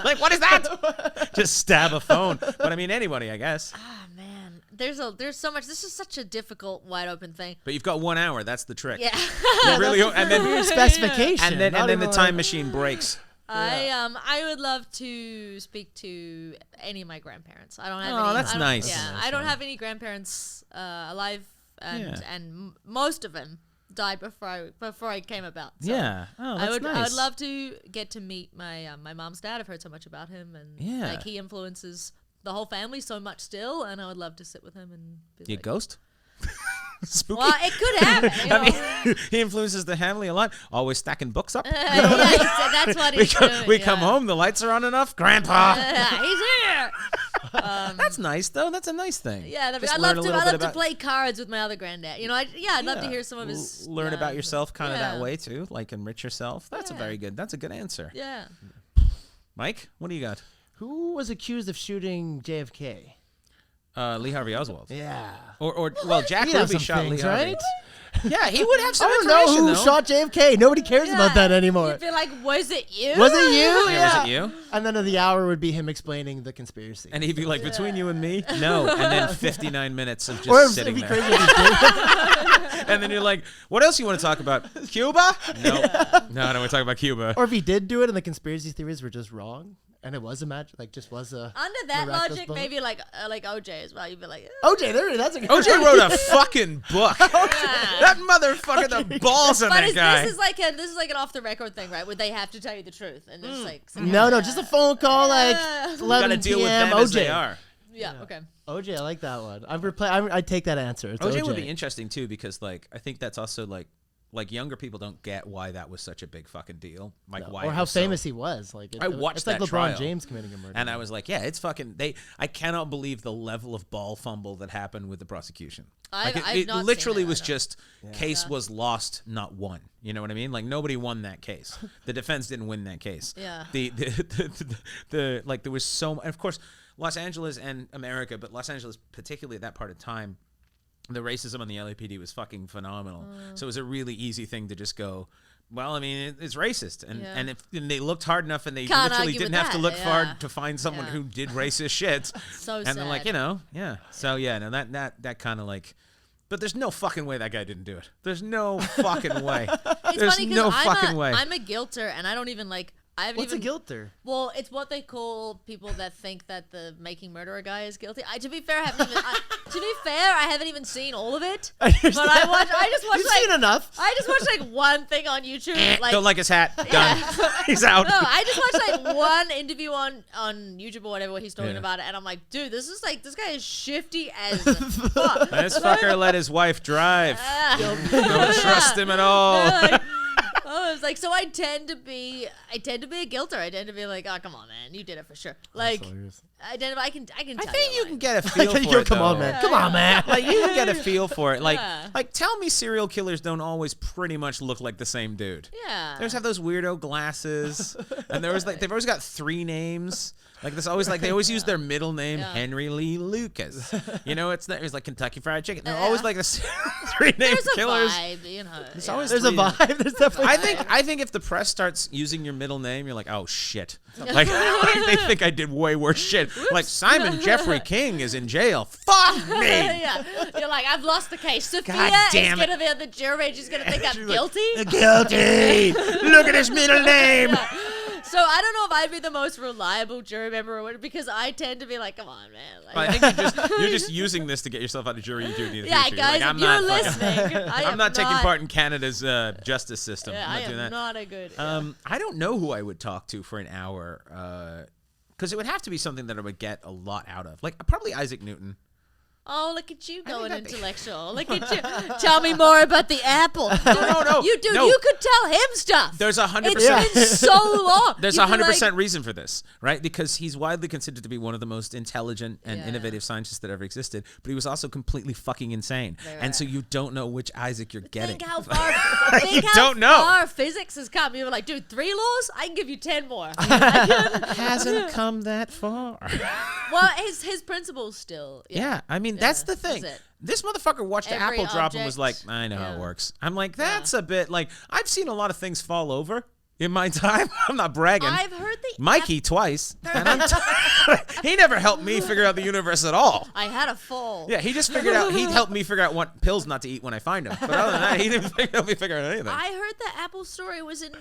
like, what is that? Just stab a phone. But I mean, anybody, I guess. Ah, man. there's so much. This is such a difficult, wide open thing. But you've got 1 hour. That's the trick. Yeah. You really, and then specification. and then the time machine breaks. I would love to speak to any of my grandparents. I don't have any. Oh, that's nice. Yeah, That's I don't have any grandparents alive, and most of them died before I came about. So Yeah. Oh, that's nice. I would love to get to meet my my mom's dad. I've heard so much about him, and like he influences the whole family so much still, and I would love to sit with him and be You ghost? Spooky. Well, it could happen. I mean, he influences the family a lot. Always stacking books up. That's what he's doing. We come home, the lights are on enough. Grandpa. He's here. That's nice, though. That's a nice thing. Yeah, Just I love to play cards with my other granddad. You know, I'd love to hear some of his. Learn about yourself kind of that way, too. Like, enrich yourself. That's that's a good answer. Yeah. Mike, what do you got? Who was accused of shooting JFK? Lee Harvey Oswald. Yeah. Or Jack He'd have Ruby some shot things, Lee Harvey. right? Yeah, he would have some I don't know information, who though. shot JFK. Nobody cares about that anymore. You'd be like, was it you? Was it you? Yeah, was it you? And then the hour would be him explaining the conspiracy. And he'd be like, between you and me? No. And then 59 minutes of or just it'd sitting be there. crazy if he did. And then you're like, what else you want to talk about? Cuba? No. No, I don't want to talk about Cuba. Or if he did do it and the conspiracy theories were just wrong and it was a match, like just was a Under that miraculous logic, bullet. maybe like OJ as well. You'd be like, OJ, that's a good OJ wrote a fucking book. That motherfucker, the balls on But that guy. this is like an off the record thing, right? Where they have to tell you the truth, and it's like No, just a phone call like Yeah. 11 Gotta deal with p.m. them OJ. as they are. Yeah, okay. OJ, I like that one. I'd take that answer. It's OJ would be interesting too, because like I think that's also like younger people don't get why that was such a big fucking deal, like why, or it how was so- famous he was. Like I watched it's like that LeBron trial. James committing a murder. And I was like, yeah, it's fucking. I cannot believe the level of ball fumble that happened with the prosecution. I've It not literally seen it, was I know. just case was lost, not won. You know what I mean? Like nobody won that case. The defense didn't win that case. Yeah. The like there was so, and of course Los Angeles and America, but Los Angeles particularly at that part of time, the racism on the LAPD was fucking phenomenal. So it was a really easy thing to just go, well, I mean, it's racist. And if they looked hard enough and they Can't literally argue didn't with have to that, look yeah. far to find someone Yeah. who did racist shit. So and then like, sad. So yeah, no, that kind of like, but there's no fucking way that guy didn't do it. There's no fucking way. It's There's funny no because fucking way. I'm a guilter, and I don't even like. I haven't What's even, a guilter? Well, it's what they call people that think that the making murderer guy is guilty. To be fair, I haven't even seen all of it. But I just watched You've like seen enough. I just watched like one thing on YouTube. Like, Don't like his hat. Done. He's out. no, I just watched like one interview on YouTube or whatever where he's talking Yeah. about it, and I'm like, dude, this guy is shifty as fuck. This fucker let his wife drive. Don't trust him at all. I was like, so I tend to be a guilter. I tend to be like, oh, come on, man, you did it for sure. Like, I can I tell think you lying. can get a feel for it. Come on, though. man. Come on, man. Like you can get a feel for it. Like, Yeah. tell me serial killers don't always pretty much look like the same dude. Yeah. They always have those weirdo glasses, and they've always got 3 names. Like this always they always use their middle name, Henry Lee Lucas. You know, it's like Kentucky Fried Chicken. They're always like the 3 name There's a killers. vibe, you know. It's always There's a 3 vibe. There's definitely. I think if the press starts using your middle name, you're like, oh shit. Like they think I did way worse shit. Like Simon Jeffrey King is in jail. Fuck me. Yeah. You're like, I've lost the case. Sophia God damn is going to be on the jury. She's going to think I'm guilty. Guilty. Look at his middle name. So I don't know if I'd be the most reliable jury member or what, because I tend to be like, come on, man. Like, I think you're just using this to get yourself out of jury duty in the yeah, future. guys, Like, if you're listening, I'm not taking part in Canada's justice system. Yeah, I'm I not doing am that. not a good. I don't know who I would talk to for an hour, because it would have to be something that I would get a lot out of. Like probably Isaac Newton. Oh, look at you going that'd be- intellectual. Look at you. Tell me more about the apple. No. You could tell him stuff. There's 100%. It's been so long. There's You'd be 100% like, reason for this, right? Because he's widely considered to be one of the most intelligent and innovative scientists that ever existed, but he was also completely fucking insane. And so you don't know which Isaac you're getting. Think how far. don't know. Far physics has come. You were like, dude, 3 laws? I can give you 10 more. Hasn't come that far. Well, his principles still. Yeah, I mean, that's the thing. that's it. This motherfucker watched the Every apple drop and was like, object, I know how it yeah. works. I'm like, that's a bit like, I've seen a lot of things fall over. in my time. I'm not bragging. I've heard the Mikey twice, and he never helped me figure out the universe at all. I had a fall. Yeah, he just figured out. He'd help me figure out what pills not to eat when I find them. But other than that, he didn't help me figure out anything. I heard the Apple story was in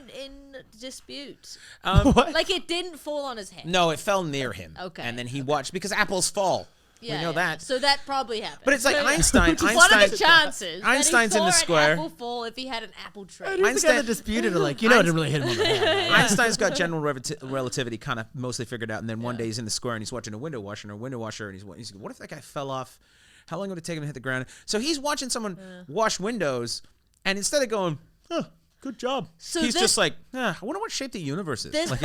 dispute. What? Like it didn't fall on his head. No, it fell near him. Okay. And then he watched because apples fall. Yeah, we know that. So that probably happened. But it's like Einstein. What are the chances? Einstein's that he in the saw square. An apple fall if he had an apple tree. Who's the guy Einstein- that disputed it? Like, it didn't really hit him on the head. Einstein's got general relativity kind of mostly figured out, and then one day he's in the square and he's watching a window washer, and he's what if that guy fell off? How long would it take him to hit the ground? So he's watching someone wash windows, and instead of going, good job, So he's this- just like, I wonder what shape the universe is. This, Like,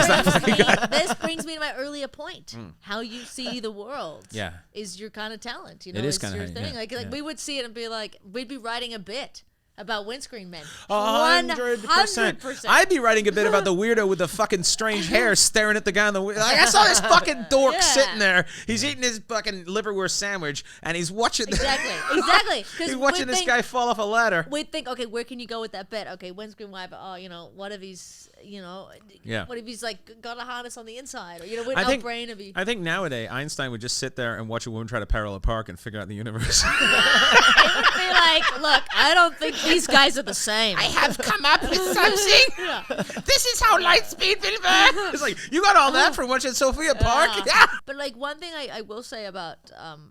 this brings me to my earlier point. How you see the world Yeah. is your kind of talent. You know, It is it's kinda your how- thing. yeah, Like yeah. we would see it and be like, we'd be writing a bit about windscreen men. 100%. I'd be writing a bit about the weirdo with the fucking strange hair staring at the guy in the window. Like, I saw this fucking dork Yeah. sitting there. He's eating his fucking liverwurst sandwich, and he's watching. Exactly. He's watching this guy fall off a ladder. We'd think, okay, where can you go with that bit? Okay, windscreen wiper. Oh, what if he's, Yeah. what if he's like got a harness on the inside, or with I no think- brain if he. I think nowadays Einstein would just sit there and watch a woman try to parallel park and figure out the universe. It would be like, look, I don't think these guys are the same. I have come up with something. This is how light speed will work. It's like, you got all that from watching Sophia Park? Yeah. But like one thing I will say about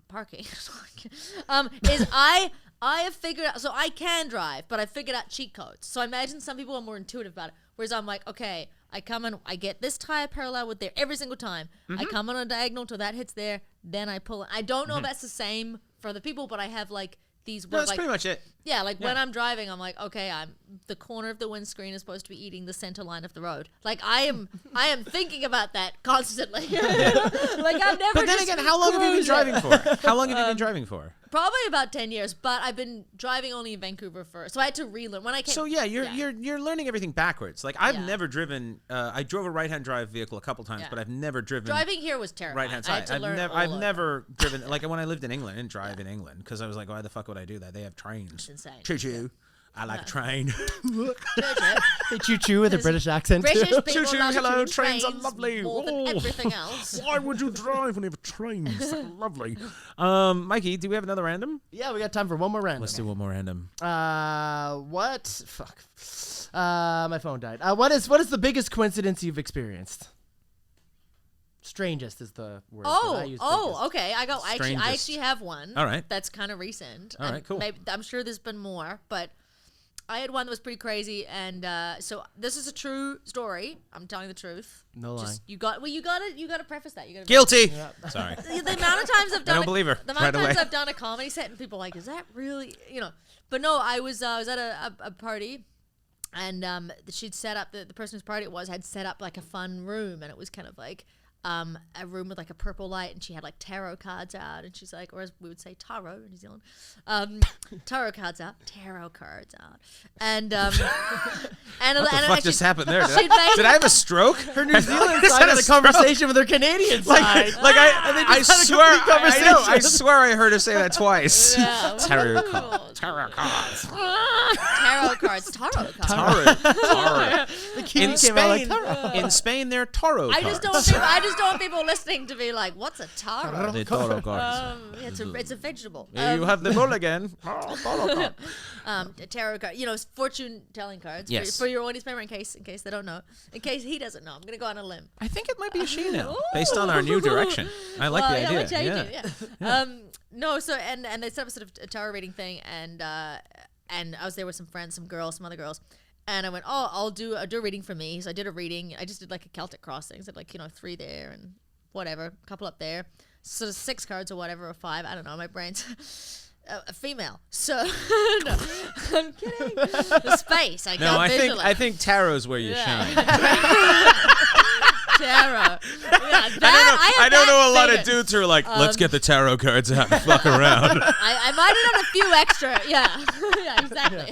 parking is I have figured out, so I can drive, but I figured out cheat codes. So I imagine some people are more intuitive about it, whereas I'm like, okay, I come in, I get this tire parallel with there every single time. I come on a diagonal till that hits there, then I pull it. I don't know if that's the same for other people, but I have like these. No, that's pretty much it. Yeah, like when I'm driving, I'm like, okay, the corner of the windscreen is supposed to be eating the center line of the road. Like I am thinking about that constantly. Like I've never. But then just again, how long have you been cruised driving it. for? How long have you been driving for? Probably about 10 years, but I've been driving only in Vancouver so I had to relearn when I came. So yeah, you're learning everything backwards. Like I've Yeah. never driven. I drove a right-hand drive vehicle a couple times, Yeah. but I've never driven Driving here was terrifying. right-hand I had side. to learn I've all of never driven. Like when I lived in England, I didn't drive in England because I was like, why the fuck would I do that? They have trains. It's insane. Choo-choo. I like a train. They choo-choo with a British accent, too. British people Choo-choo, love hello, to trains are lovely. more than Oh. everything else. Why would you drive when you have trains? Lovely. Mikey, do we have another random? Yeah, we got time for one more random. Let's do one more random. What? Fuck. My phone died. What is the biggest coincidence you've experienced? Strangest is the word. but I use biggest. Okay. I Strangest. actually have one. All right. That's kind of recent. All right, And cool. I'm sure there's been more, but I had one that was pretty crazy, and so this is a true story. I'm telling the truth. No lying. Just you got to preface that. You got to Guilty. Sorry. the amount of times I've done don't believe her the amount right of times away. I've done a comedy set and people are like, is that really, but no, I was at a party, and she'd set up the person whose party it was had set up like a fun room, and it was kind of like a room with like a purple light, and she had like tarot cards out, and she's like, or as we would say tarot in New Zealand, tarot cards out, and What the fuck just happened there? she'd made- Did I have a stroke? Her New Zealand just side had had a a stroke. conversation with her Canadian side. I just had a swear, complete I know, I conversation. swear I heard her say that twice. Yeah. Tarot cards. Tarot cards. tarot cards. Tarot. The key In came out like, Spain, "Tara." in Spain, they're tarot I cards. just don't want people listening to be like, what's a tarot? The tarot cards. It's a vegetable. You have the mulligan. Tarot card. Tarot card, fortune telling cards. Yes. For your audience member, in case they don't know, in case he doesn't know, I'm gonna go on a limb. I think it might be a she now, based on our new direction. I like the idea. We're changing, yeah. No, so and they set up sort of a tarot reading thing, and I was there with some friends, some other girls. And I went, I'll do a reading for me. So I did a reading. I just did like a Celtic cross thing. So like, 3 there and whatever, a couple up there. Sort of 6 cards or whatever, or 5. I don't know. My brain's a female. So, no, I'm kidding. The space. I can't visualize. I think tarot's where you shine. Tarot. Yeah, I don't know a lot of figured. dudes who are like, let's get the tarot cards out and fuck around. I might have done a few extra. Yeah. Yeah, exactly.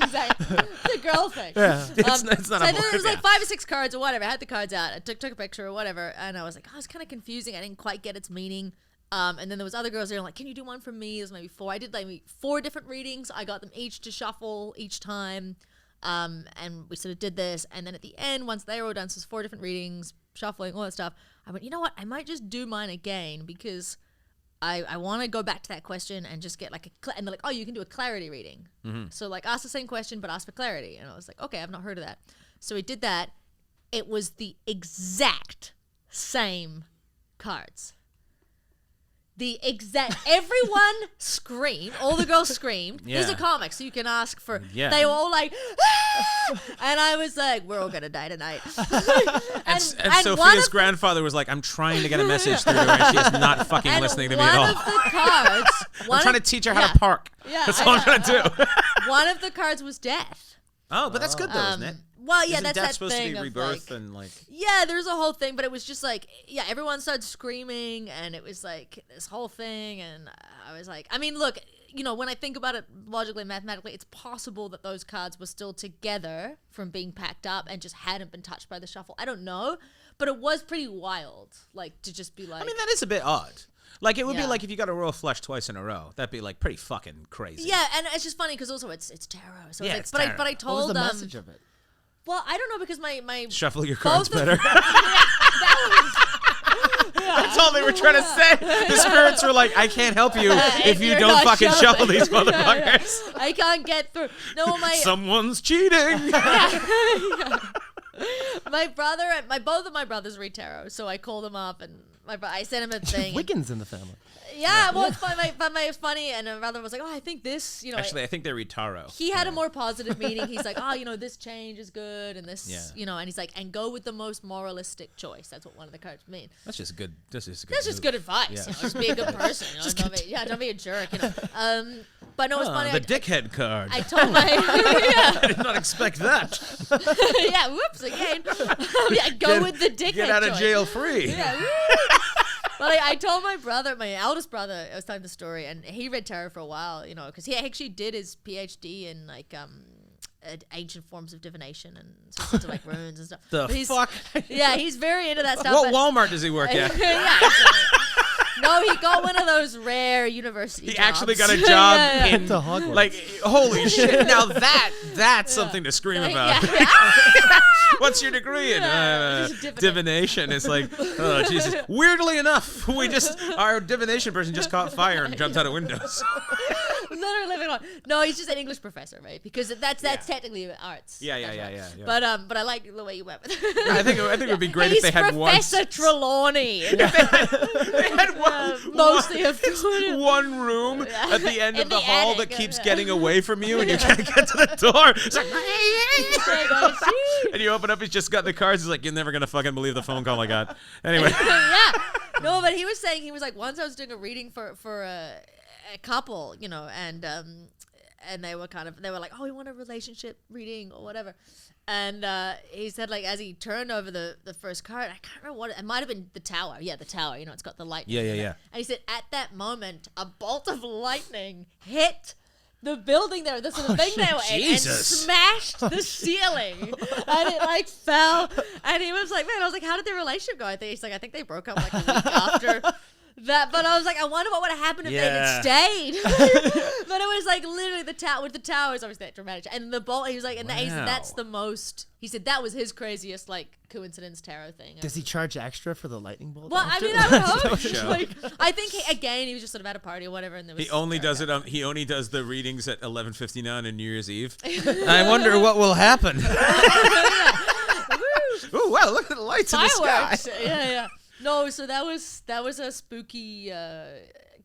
It's a girl thing. Yeah. It's not so a then boy, it was like yeah. 5 or 6 cards or whatever. I had the cards out. I took a picture or whatever, and I was like, it's kind of confusing. I didn't quite get its meaning. And then there was other girls there like, can you do one for me? There's maybe 4. I did like 4 different readings. I got them each to shuffle each time. And we sort of did this. And then at the end, once they were all done, so it's 4 different readings, shuffling, all that stuff, I went, you know what? I might just do mine again because I want to go back to that question and just get like and they're like, oh, you can do a clarity reading. So like ask the same question, but ask for clarity. And I was like, okay, I've not heard of that. So we did that. It was the exact same cards. Everyone screamed. All the girls screamed. Yeah. These are comics, so you can ask for. Yeah. They were all like, ah! And I was like, we're all gonna die tonight. And Sophia's grandfather was like, I'm trying to get a message through to her, and she is not fucking listening to me at all. One of the cards. I'm trying to teach her how to park. Yeah, that's all I'm trying to do. One of the cards was death. Oh, but that's good though, isn't it? Well, yeah, Isn't that's death that supposed thing to be rebirth of, and like. Yeah, there's a whole thing, but it was just like, yeah, everyone started screaming, and it was like this whole thing, and I was like, I mean, look, you know, when I think about it logically, mathematically, it's possible that those cards were still together from being packed up and just hadn't been touched by the shuffle. I don't know, but it was pretty wild, like to just be like. I mean, that is a bit odd. Like it would be like if you got a royal flush twice in a row. That'd be like pretty fucking crazy. Yeah, and it's just funny because also it's tarot. So yeah, it's like, but I told what was the message of it? Well, I don't know because my shuffle your cards better. That's all they were trying to say. The spirits were like, I can't help you if you don't fucking shuffle these motherfuckers. I can't get through. No, someone's cheating. My brother and both of my brothers read tarot, so I called him up and I sent him a thing. Wiccans in the family. Yeah, well, it's funny. It's funny, and my brother was like, "Oh, I think this, you know." Actually, I think they read tarot. He had a more positive meaning. He's like, "Oh, you know, this change is good, and this, you know," and he's like, "And go with the most moralistic choice." That's what one of the cards mean. That's just good. That's just good advice. Yeah. You know, just be a good person. You know, don't be a jerk. You know. But no, it's funny. The dickhead card. I told my. I did not expect that. Yeah. Whoops. Again. Yeah. Go with the dickhead. Get out of jail free. Yeah. But I told my brother, my eldest brother, I was telling the story, and he read tarot for a while, you know, because he actually did his PhD in like ancient forms of divination and sorts of like runes and stuff. Fuck? Yeah, he's very into that stuff. What Walmart does he work at? Yeah. No, he got one of those rare university jobs. He actually got a job in the Hogwarts. Like, holy shit! Now that's something to scream about. Yeah. What's your degree in divination? It's like, oh Jesus. Weirdly enough, our divination person just caught fire and jumped out of windows. Literally living on. No, he's just an English professor, right? Because that's technically arts. Yeah. But I like the way you went with it. I think it would be great if they had Professor Trelawney. They had one room at the end of the hall attic, that keeps getting away from you, and you can't get to the door. It's like, and you open up, he's just got the cards. He's like, you're never gonna fucking believe the phone call I got. Anyway. Yeah. No, but he was saying, he was like, once I was doing a reading for a couple, you know, and they were like, oh, we want a relationship reading or whatever. And he said, like, as he turned over the first card, I can't remember what it might have been the tower. Yeah, the tower. You know, it's got the lightning. Yeah. And he said, at that moment, a bolt of lightning hit the building there, the sort of thing they were in, and smashed the ceiling. And it, like, fell. And he was like, man, I was like, how did their relationship go? He's like, I think they broke up, like, a week after that. But I was like, I wonder what would have happened if they had stayed. But it was like literally the tower is obviously that dramatic, and the bolt. He was like, and he said that's the most. He said that was his craziest like coincidence tarot thing. Does he charge extra for the lightning bolt? Well, I mean, I would hope. Like, I think he was just sort of at a party or whatever, and there was. He only does it. He only does the readings at 11:59 on New Year's Eve. I wonder what will happen. Oh wow! Look at the lights Fireworks. in the sky. Yeah. No, so that was a spooky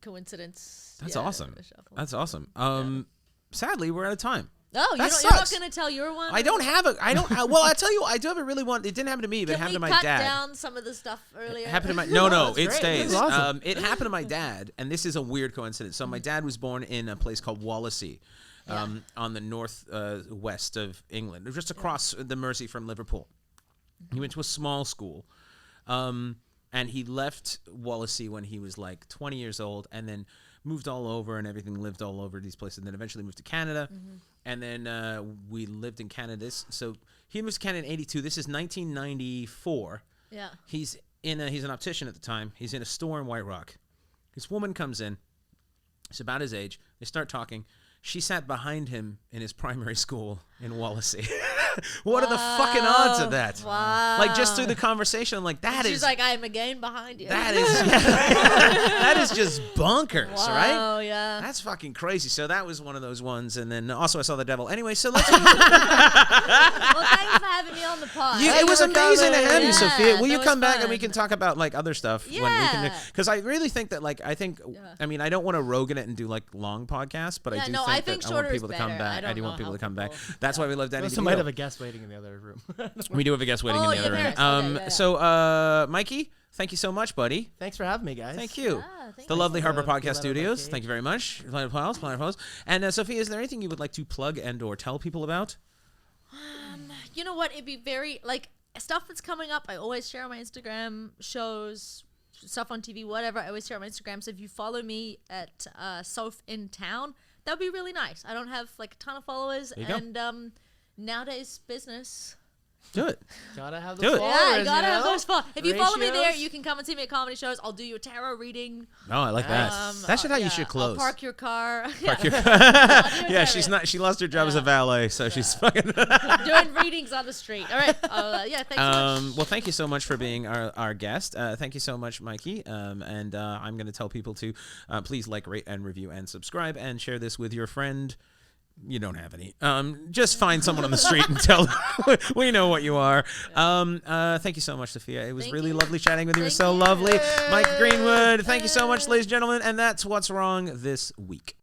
coincidence. That's awesome. That's awesome. Sadly, we're out of time. Oh, you're not going to tell your one? I don't have well, I'll tell you, I do have a really one. It didn't happen to me, but it happened to my dad. Can we cut down some of the stuff earlier? It happened to my No, it great. stays. Awesome. It happened to my dad, and this is a weird coincidence. So my dad was born in a place called Wallasey, on the north west of England, just across the Mersey from Liverpool. He went to a small school. And he left Wallasey when he was like 20 years old, and then moved all over and everything, lived all over these places, and then eventually moved to Canada. And then we lived in Canada. So he moved to Canada in 82. This is 1994. Yeah. He's an optician at the time. He's in a store in White Rock. This woman comes in. She's about his age. They start talking. she sat behind him in his primary school in Wallasey. What are the fucking odds of that? Wow. Like, just through the conversation, I'm like, She's like, I am again behind you. That is just bonkers, right? Oh, yeah. That's fucking crazy. So that was one of those ones. And then also I saw The Devil. Anyway, so let's... Well, thanks for having me on the pod. It was amazing to have you, Sophia. Will you come back fun. and we can talk about like other stuff? Yeah. Because I really think that I mean, I don't want to Rogan it and do like long podcasts, but I do think that I want people to come back. I do want people to come back. That's why we love Danny. We might have a guest waiting in the other room. We do have a guest waiting in the other room. So, Mikey, thank you so much, buddy. Thanks for having me, guys. Thank you. Yeah, the lovely Harbour Podcast Studios. Thank you very much. And Sophia, is there anything you would like to plug and or tell people about? You know what? It'd be very, like, stuff that's coming up. I always share on my Instagram, shows, stuff on TV, whatever. I always share on my Instagram. So if you follow me at Soph in Town, that would be really nice. I don't have, like, a ton of followers. And nowadays, business... Do it. Gotta have the followers. Yeah, gotta have those followers. If you follow me there, you can come and see me at comedy shows. I'll do your tarot reading. Oh, I like that. That's how you should close. I'll park your car. Yeah, she's not. She lost her job as a valet, so she's fucking doing readings on the street. All right. Thanks so much. Well, thank you so much for being our guest. Thank you so much, Mikey. And I'm going to tell people to please like, rate, and review, and subscribe, and share this with your friend. You don't have any. Just find someone on the street and tell them we know what you are. Thank you so much, Sophia. It was really lovely chatting with you. It was so lovely. Mike Greenwood, thank you so much, ladies and gentlemen. And that's What's Wrong this week.